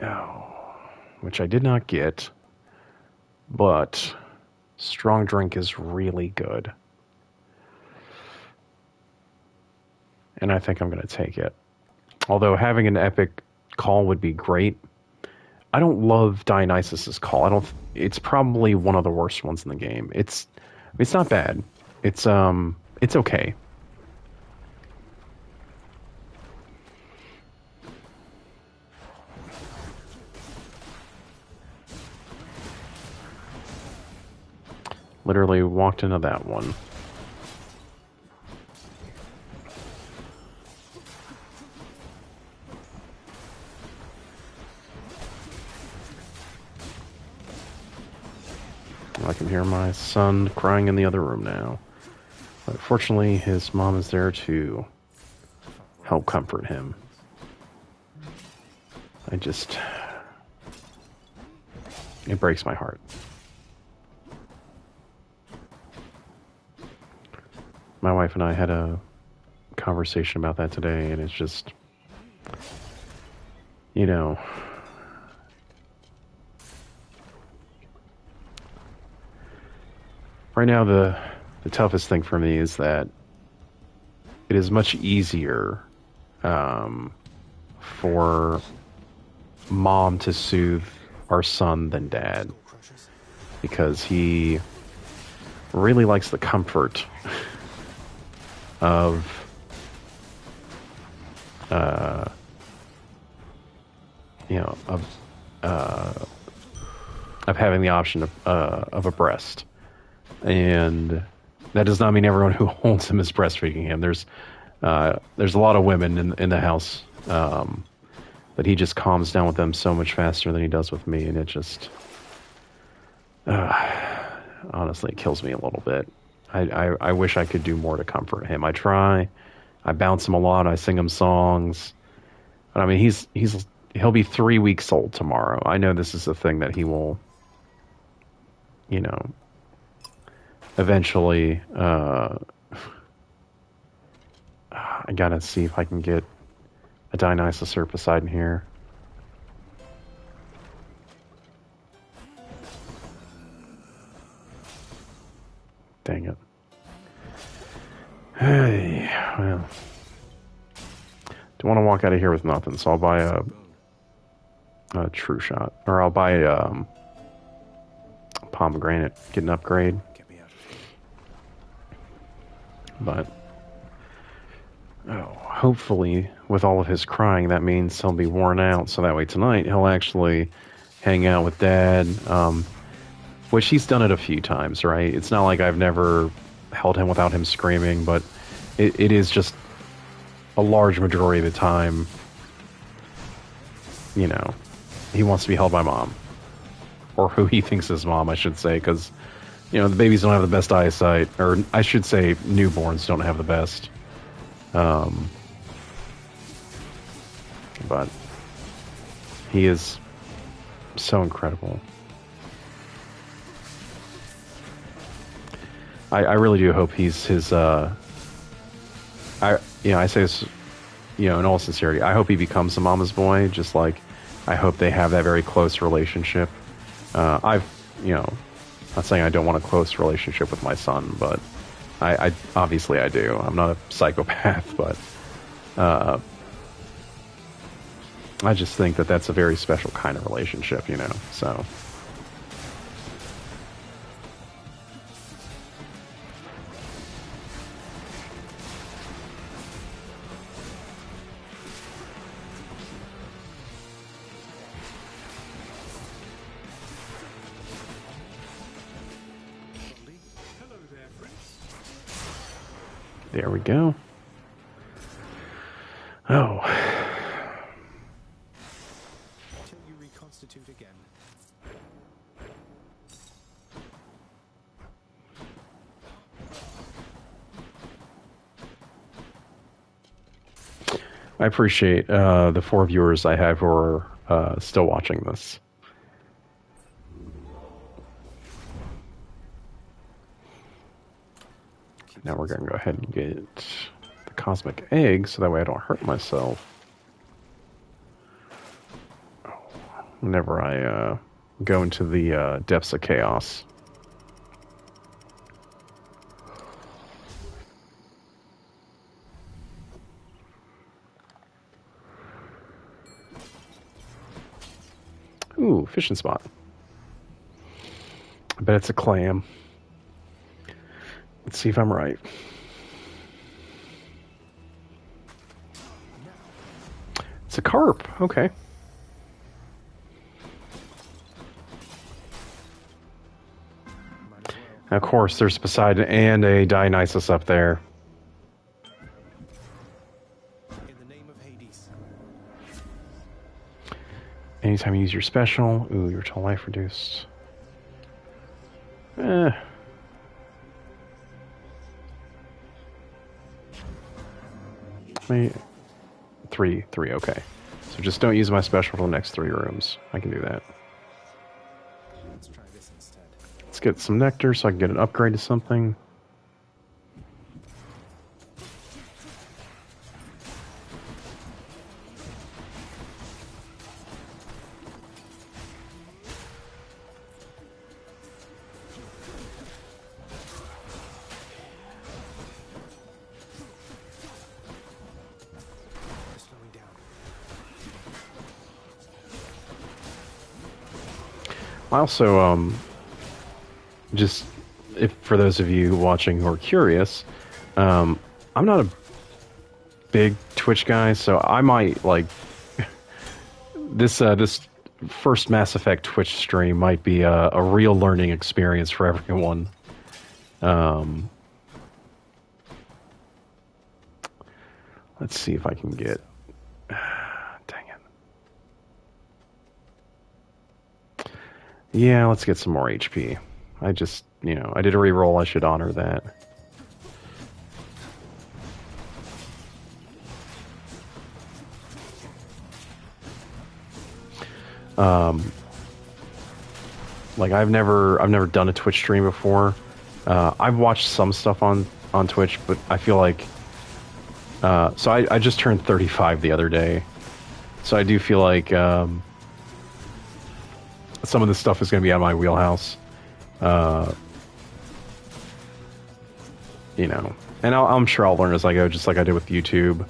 Oh, which I did not get. But strong drink is really good. And I think I'm going to take it. Although having an epic call would be great. I don't love Dionysus's call. It's probably one of the worst ones in the game. It's not bad. It's okay. Literally walked into that one. I can hear my son crying in the other room now. But fortunately, his mom is there to help comfort him. It breaks my heart. My wife and I had a conversation about that today, and it's just, you know, right now the toughest thing for me is that it is much easier for mom to soothe our son than dad, because he really likes the comfort of having the option of a breast. And that does not mean everyone who holds him is breastfeeding him. There's a lot of women in the house, but he just calms down with them so much faster than he does with me, and it just honestly it kills me a little bit. I wish I could do more to comfort him. I try. I bounce him a lot. I sing him songs. But I mean, he'll be 3 weeks old tomorrow. I know this is a thing that he will, eventually. I gotta see if I can get a Dionysus or Poseidon here. Dang it. Hey, well. Don't want to walk out of here with nothing, so I'll buy a true shot. Or I'll buy a pomegranate, get an upgrade. But hopefully, with all of his crying, that means he'll be worn out, so that way tonight he'll actually hang out with Dad, which he's done it a few times, right? It's not like I've never held him without him screaming, but it is just a large majority of the time, he wants to be held by mom. Or who he thinks is mom, I should say, because, the babies don't have the best eyesight, or I should say newborns don't have the best. But he is so incredible. I really do hope he's his, I say this, in all sincerity, I hope he becomes a mama's boy, just like I hope they have that very close relationship. Not saying I don't want a close relationship with my son, but I obviously I do. I'm not a psychopath, but I just think that that's a very special kind of relationship, so. There we go. Oh. Till you reconstitute again. I appreciate the 4 viewers I have who are still watching this. Now we're going to go ahead and get the cosmic egg so that way I don't hurt myself. Whenever I go into the depths of chaos. Ooh, fishing spot. I bet it's a clam. Let's see if I'm right. It's a carp. Okay. Of course, there's Poseidon and a Dionysus up there. In the name of Hades. Anytime you use your special, ooh, your total life reduced. Wait. Three, okay. So just don't use my special for the next 3 rooms. I can do that. Let's try this instead. Let's get some nectar so I can get an upgrade to something. They're slowing down. I also, just if for those of you watching who are curious, I'm not a big Twitch guy, so I might like this first Mass Effect Twitch stream might be a real learning experience for everyone. Let's see if I can get. Dang it. Yeah, let's get some more HP. I just, I did a reroll. I should honor that. Like I've never done a Twitch stream before. I've watched some stuff on Twitch, but I feel like, so I just turned 35 the other day. So I do feel like, some of this stuff is going to be out of my wheelhouse. And I'm sure I'll learn as I go, just like I did with YouTube.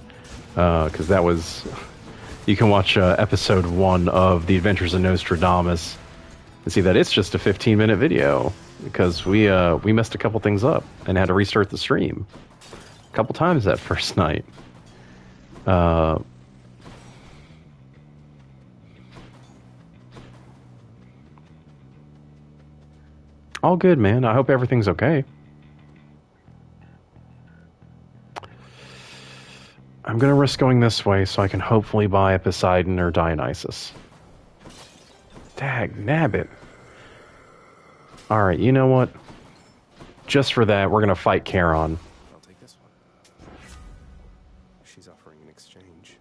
Cause that was, you can watch, episode 1 of The Adventures of Nostradamus and see that it's just a 15-minute video because we messed a couple things up and had to restart the stream a couple times that first night. All good, man. I hope everything's okay. I'm gonna risk going this way so I can hopefully buy a Poseidon or Dionysus. Dag nabbit. Alright, you know what? Just for that, we're gonna fight Charon. I'll take this one. She's offering an exchange.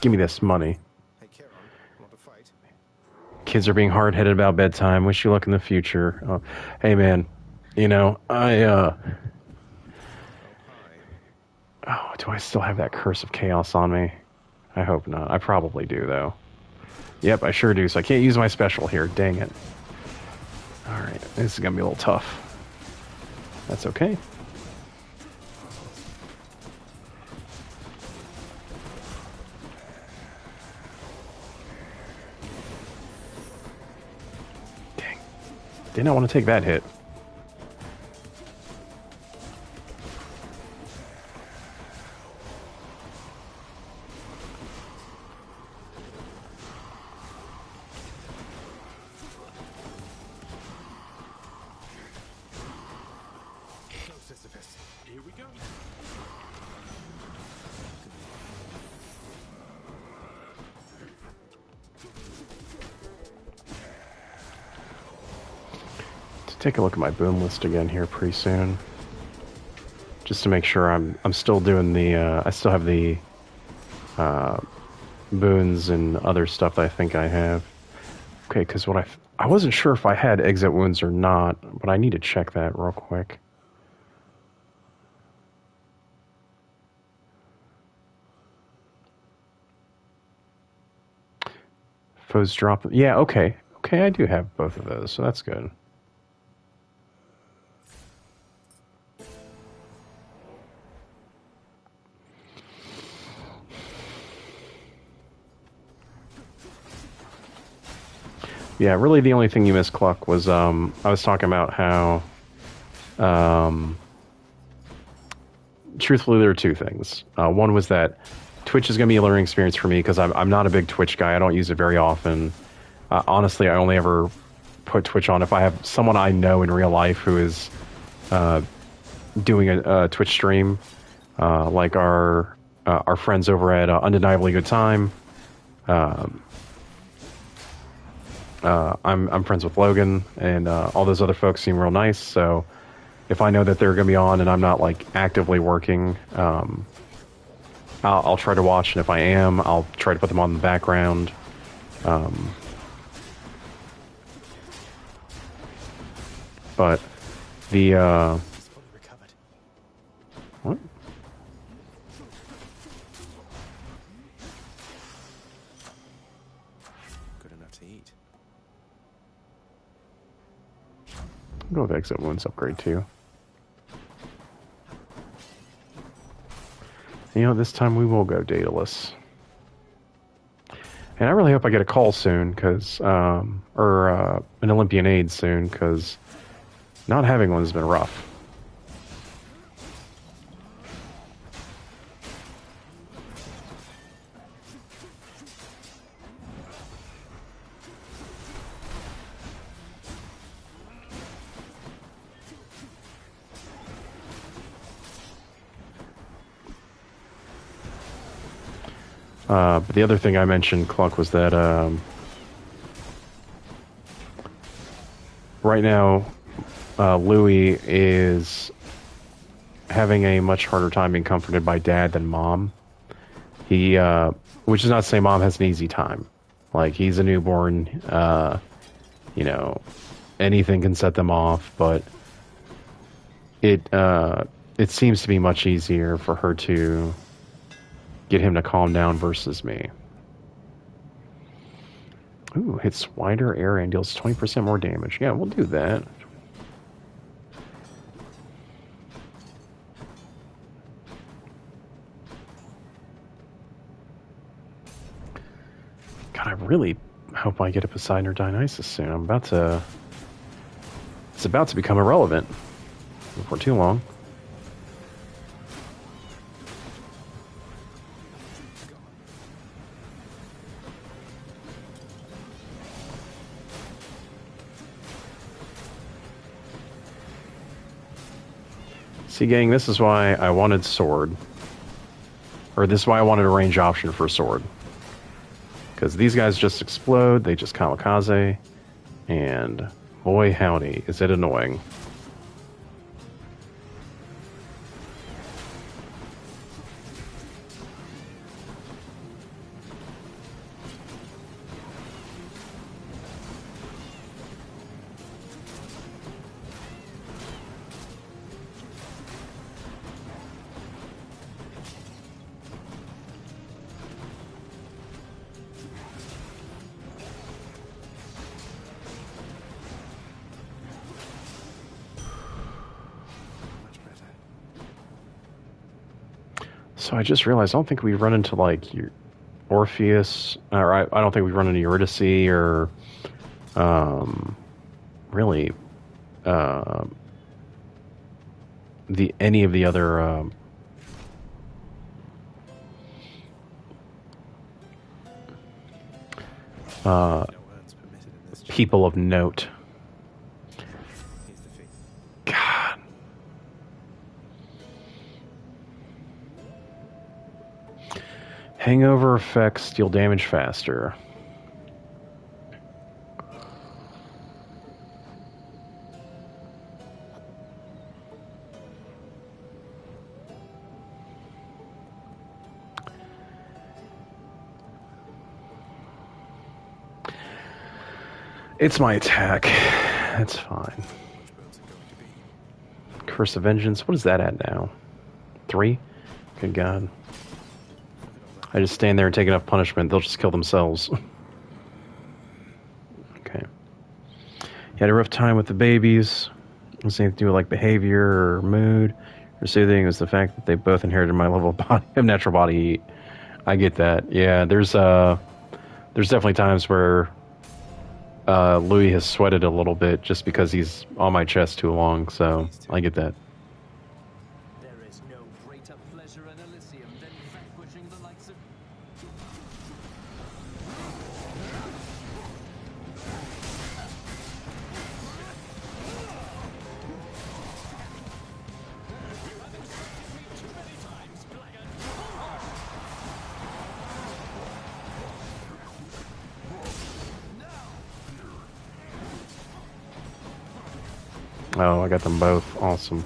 Give me this money. Hey, Charon, want to fight? Kids are being hard-headed about bedtime. Wish you luck in the future. Oh, hey, man. Oh, do I still have that Curse of Chaos on me? I hope not. I probably do, though. Yep, I sure do. So I can't use my special here. Dang it. Alright, this is going to be a little tough. That's okay. Dang. Did not want to take that hit. Here we go. To take a look at my boom list again here pretty soon. just to make sure I'm still doing the I still have the boons and other stuff that I think I have. Okay, because what I wasn't sure if I had exit wounds or not, but I need to check that real quick. Foes drop. Yeah, okay. Okay, I do have both of those, so that's good. Yeah, really the only thing you missed, Cluck, was I was talking about how truthfully there are two things. One was that Twitch is going to be a learning experience for me because I'm not a big Twitch guy. I don't use it very often. Honestly, I only ever put Twitch on if I have someone I know in real life who is doing a Twitch stream, like our friends over at Undeniably Good Time. I'm friends with Logan, and all those other folks seem real nice. So if I know that they're going to be on and I'm not like actively working, I'll try to watch, and if I am, I'll try to put them on in the background. But the what? Good enough to eat. I'll go with exit wounds upgrade too. You know, this time we will go dataless. And I really hope I get a call soon, cause or an Olympian aid soon, because not having one has been rough. But the other thing I mentioned, Cluck, was that right now Louis is having a much harder time being comforted by Dad than Mom. He, which is not to say Mom has an easy time. Like, he's a newborn, you know, anything can set them off, but it seems to be much easier for her to get him to calm down versus me. Ooh, hits wider area and deals 20% more damage. Yeah, we'll do that. God, I really hope I get a Poseidon or Dionysus soon. It's about to become irrelevant before too long. See, gang, this is why I wanted sword. Or this is why I wanted a range option for sword. Because these guys just explode, they just kamikaze, and boy howdy, is it annoying. So I just realized I don't think we run into like Orpheus, or I don't think we run into Eurydice or really any of the other people of note. God. Hangover effects deal damage faster. It's my attack. That's fine. Curse of Vengeance. What is that at now? 3? Good God. I just stand there and take enough punishment, they'll just kill themselves. Okay. You had a rough time with the babies. It was anything to do with like behavior or mood or soothing. It was the fact that they both inherited my level of body of natural body heat. I get that. Yeah, there's definitely times where Louis has sweated a little bit just because he's on my chest too long, so I get that. There is no greater pleasure in Elysium than vanquishing the likes of... Oh, I got them both. Awesome.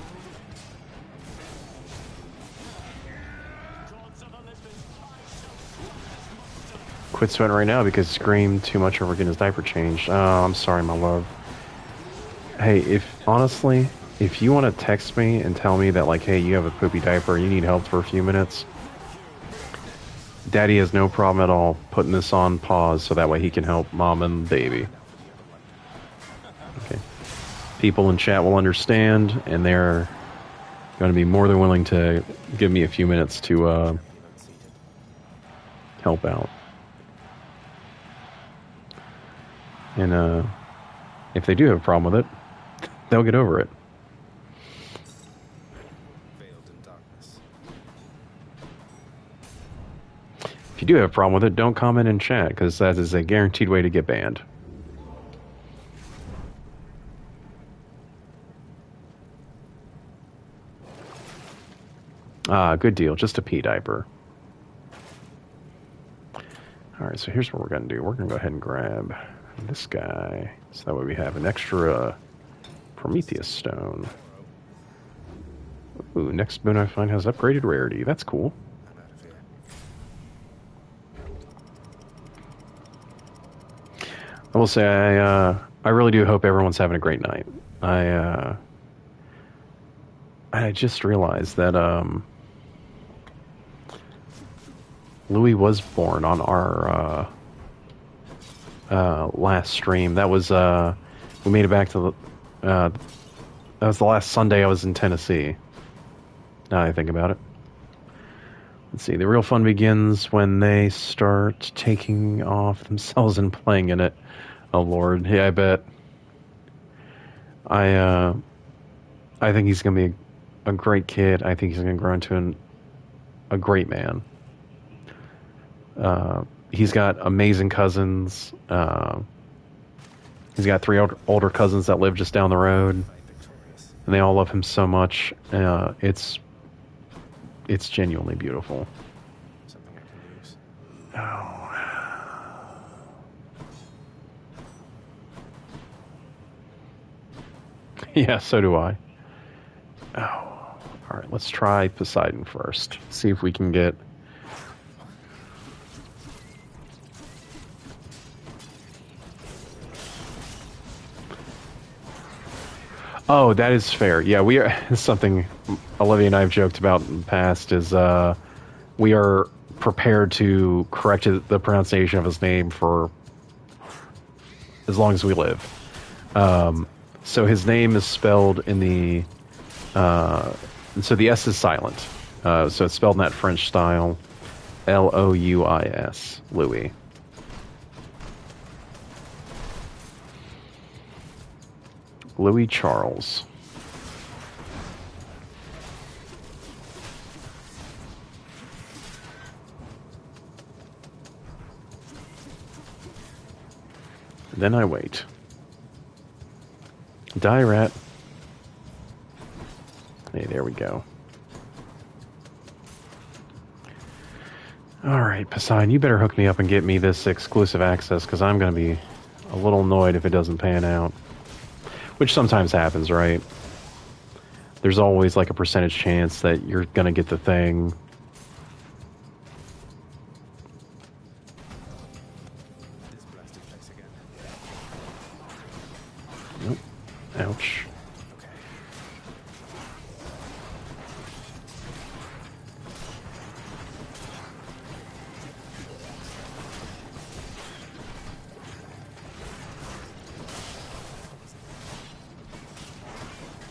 Quit sweating right now because screamed too much over getting his diaper changed. Oh, I'm sorry, my love. Hey, honestly, if you want to text me and tell me that, like, hey, you have a poopy diaper and you need help for a few minutes, Daddy has no problem at all putting this on pause so that way he can help Mom and baby. Okay. People in chat will understand, and they're going to be more than willing to give me a few minutes to help out. And if they do have a problem with it, they'll get over it. Veiled in darkness. If you do have a problem with it, don't comment in chat, because that is a guaranteed way to get banned. Ah, good deal. Just a pee diaper. Alright, so here's what we're going to do. We're going to go ahead and grab this guy. So that way we have an extra Prometheus stone. Ooh, next boon I find has upgraded rarity. That's cool. I'm out of here. I will say, I really do hope everyone's having a great night. I just realized that, Louis was born on our last stream. That was we made it back to that was the last Sunday I was in Tennessee. Now I think about it. Let's see. The real fun begins when they start taking off themselves and playing in it. Oh Lord, yeah, I bet. I think he's gonna be a great kid. I think he's gonna grow into a great man. He's got amazing cousins. He's got 3 older cousins that live just down the road, and they all love him so much. It's genuinely beautiful. Something I can use. Oh. Yeah, so do I. Oh. All right, let's try Poseidon first. See if we can get... Oh, that is fair. Yeah, we are... Something Olivia and I have joked about in the past is we are prepared to correct the pronunciation of his name for as long as we live. So his name is spelled in the... so the S is silent. So it's spelled in that French style. Louis. Louis. Louis Charles. Then I wait. Die rat. Hey, there we go. Alright, Poseidon, you better hook me up and get me this exclusive access, because I'm going to be a little annoyed if it doesn't pan out. Which sometimes happens, right? There's always like a percentage chance that you're going to get the thing. This blasted place again. Nope. Ouch.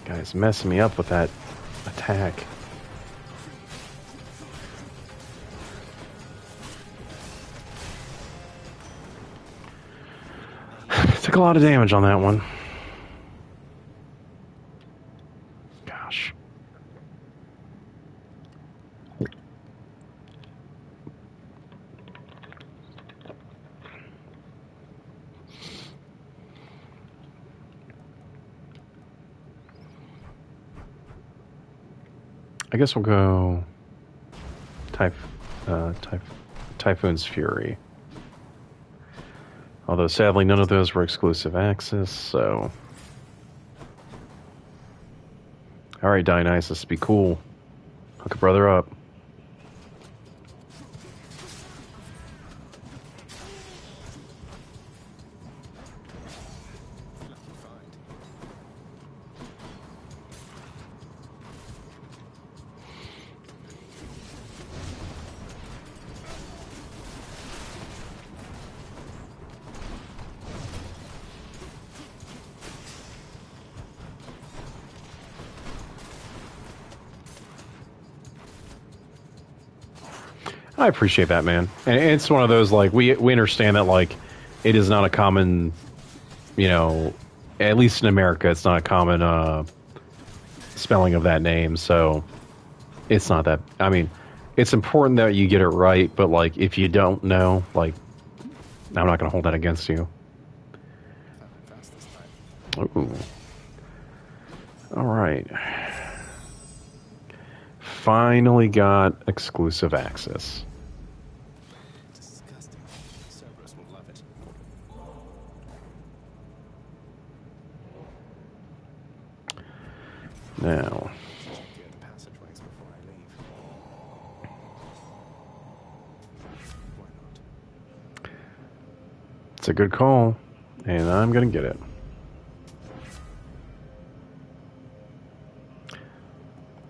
Guy's messing me up with that attack. Took a lot of damage on that one. Gosh. I guess we'll go Typhoon's Fury. Although sadly none of those were exclusive access, so... Alright, Dionysus, be cool. Hook a brother up. I appreciate that, man. And it's one of those, like, we understand that, like, it is not a common, you know, at least in America, it's not a common spelling of that name, so it's not that, I mean, it's important that you get it right, but, like, if you don't know, like, I'm not going to hold that against you. Ooh. All right. Finally got exclusive access. Disgusting. Cerberus will love it. Now. Clear the passageways before I leave. Why not? It's a good call, and I'm going to get it.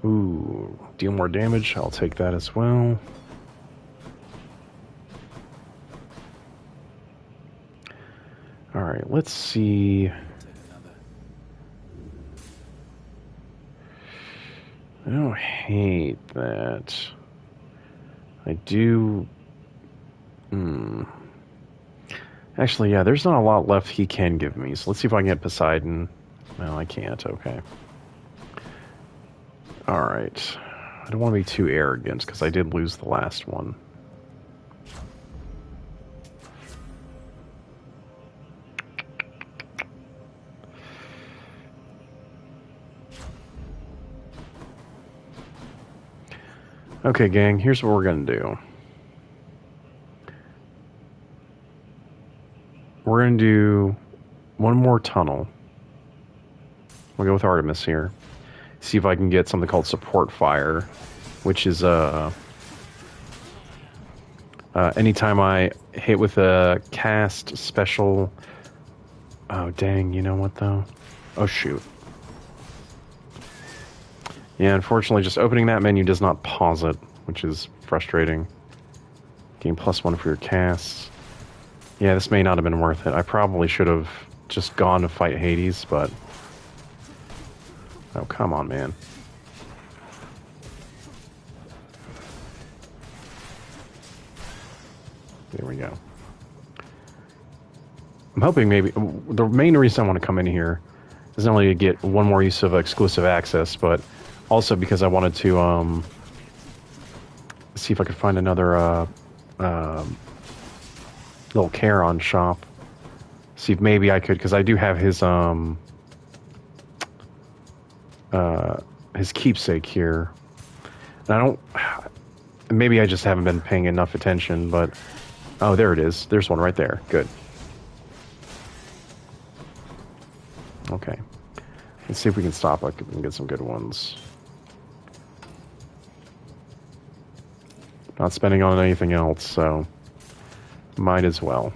Ooh, deal more damage. I'll take that as well. Alright, let's see. I don't hate that. I do... Actually, yeah, there's not a lot left he can give me, so let's see if I can get Poseidon. No, I can't, okay. Alright. I don't want to be too arrogant, because I did lose the last one. Okay, gang, here's what we're going to do. We're going to do one more tunnel. We'll go with Artemis here. See if I can get something called Support Fire, which is anytime I hit with a cast special... Oh, dang, you know what, though? Oh, shoot. Yeah, unfortunately, just opening that menu does not pause it, which is frustrating. Gain +1 for your casts. Yeah, this may not have been worth it. I probably should have just gone to fight Hades, but... Oh, come on, man. There we go. I'm hoping maybe... The main reason I want to come in here is not only to get one more use of exclusive access, but also because I wanted to see if I could find another little Charon shop. See if maybe I could, because I do have his keepsake here. And I don't... Maybe I just haven't been paying enough attention, but... Oh, there it is. There's one right there. Good. Okay. Let's see if we can stop. I can get some good ones. Not spending on anything else, so... Might as well.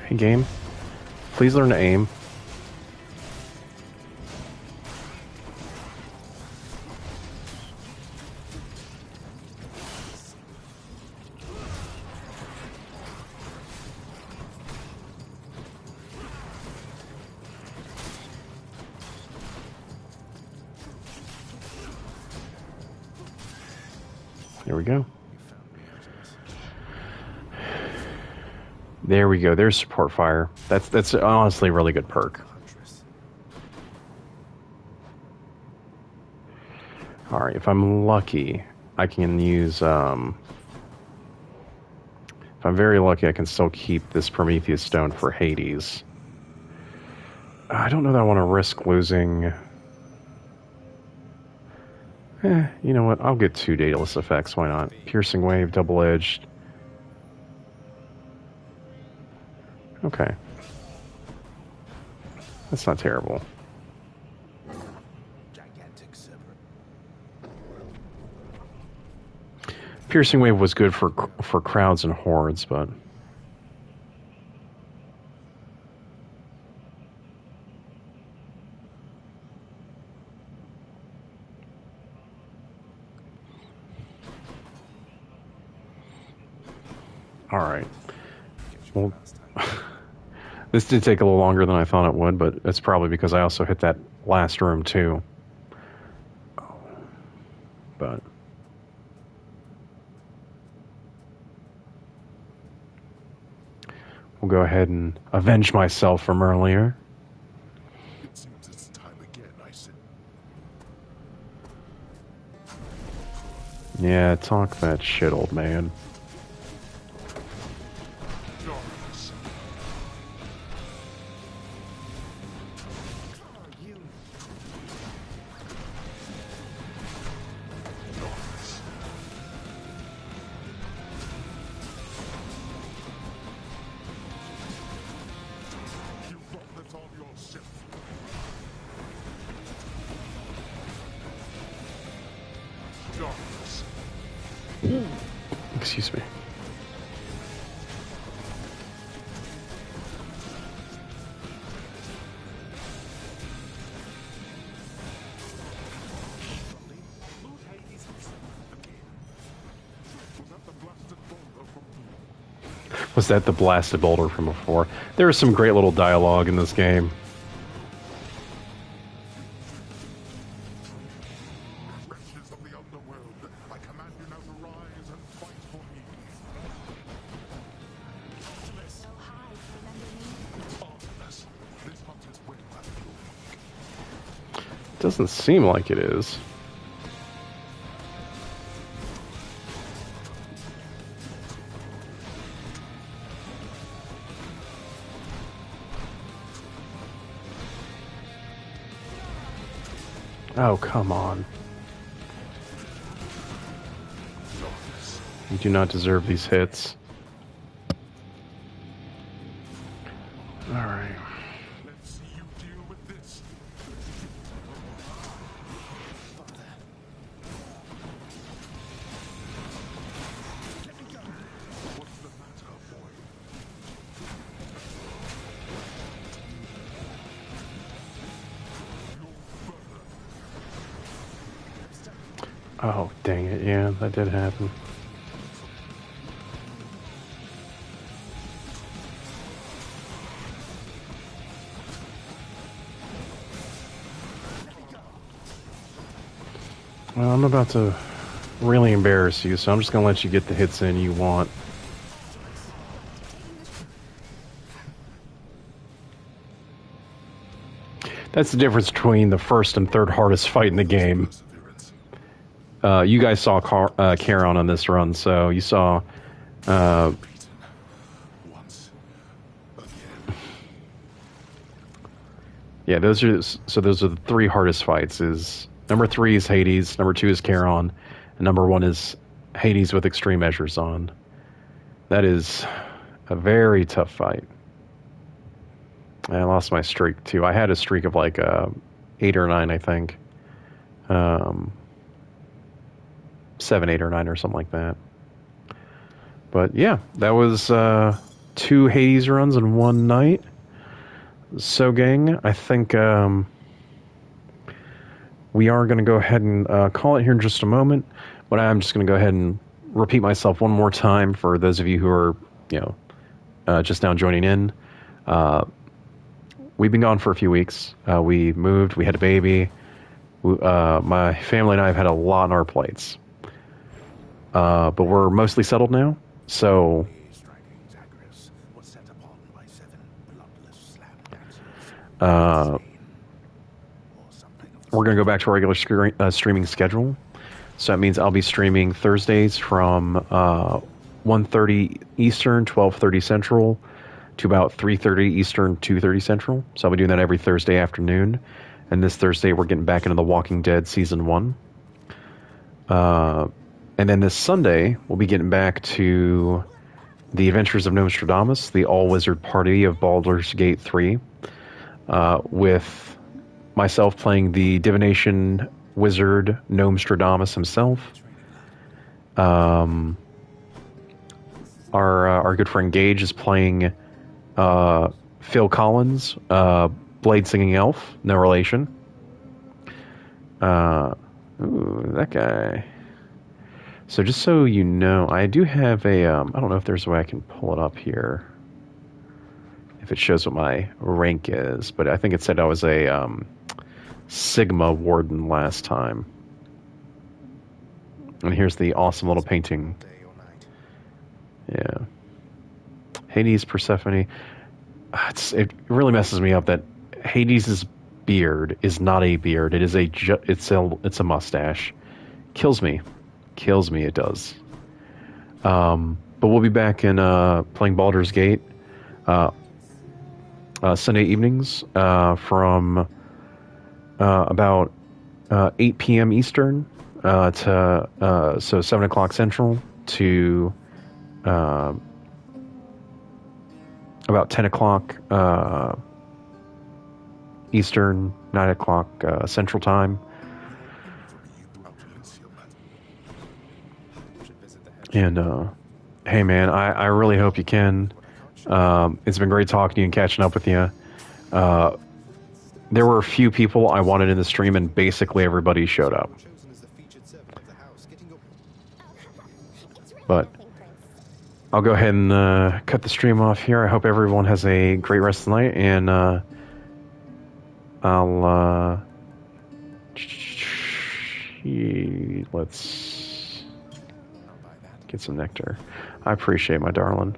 Hey, game. Please learn to aim. There we go. There we go. There's support fire. That's honestly a really good perk. All right, if I'm lucky, I can use. If I'm very lucky, I can still keep this Prometheus stone for Hades. I don't know that I want to risk losing. You know what? I'll get 2 dataless effects. Why not? Piercing wave, double-edged. Okay. That's not terrible. Piercing wave was good for crowds and hordes, but all right. Well, this did take a little longer than I thought it would, but it's probably because I also hit that last room too. But we'll go ahead and avenge myself from earlier. It seems it's time again, I said. Yeah, talk that shit, old man. Excuse me. Was that the blasted boulder from before? There was some great little dialogue in this game. Doesn't seem like it is. Oh, come on. You do not deserve these hits. Alright. Let's see you deal with this. What's the matter, boy? Oh, dang it. Yeah, that did happen. Well, I'm about to really embarrass you, so I'm just going to let you get the hits in you want. That's the difference between the first and third hardest fight in the game. You guys saw Charon on this run, so you saw... yeah, those are the 3 hardest fights. Number 3 is Hades, number 2 is Charon, and number 1 is Hades with extreme measures on. That is a very tough fight. I lost my streak too. I had a streak of like 8 or 9, I think. 7, 8, or 9, or something like that. But yeah, that was 2 Hades runs in one night. So, gang, I think we are going to go ahead and call it here in just a moment. But I'm just going to go ahead and repeat myself one more time for those of you who are, just now joining in. We've been gone for a few weeks. We moved. We had a baby. My family and I have had a lot on our plates. But we're mostly settled now. So we're going to go back to our regular streaming schedule. So that means I'll be streaming Thursdays from 1:30 Eastern, 12:30 Central, to about 3:30 Eastern, 2:30 Central. So I'll be doing that every Thursday afternoon. And this Thursday, we're getting back into The Walking Dead Season 1. And then this Sunday, we'll be getting back to The Adventures of Nostradamus, the all-wizard party of Baldur's Gate 3, with myself playing the divination wizard Nostradamus himself. Our good friend Gage is playing Phil Collins, Blade Singing Elf, no relation. That guy. So just so you know, I do have a, I don't know if there's a way I can pull it up here. If it shows what my rank is, but I think it said I was a Sigma Warden last time. And here's the awesome little painting. Yeah. Hades, Persephone. It really messes me up that Hades' beard is not a beard. It is it's a mustache. Kills me. Kills me, it does. But we'll be back in playing Baldur's Gate Sunday evenings from about 8 p.m. Eastern to so 7 o'clock Central to about 10 o'clock Eastern, 9 o'clock Central Time. And hey man, I really hope you can. It's been great talking to you and catching up with you. There were a few people I wanted in the stream, and basically everybody showed up. But I'll go ahead and cut the stream off here. I hope everyone has a great rest of the night, and I'll let's get some nectar. I appreciate my darling.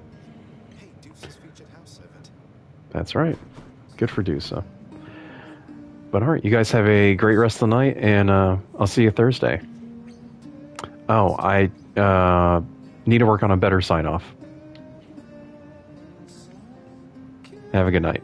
That's right. Good for Dusa. But alright, you guys have a great rest of the night, and I'll see you Thursday. Oh, I need to work on a better sign-off. Have a good night.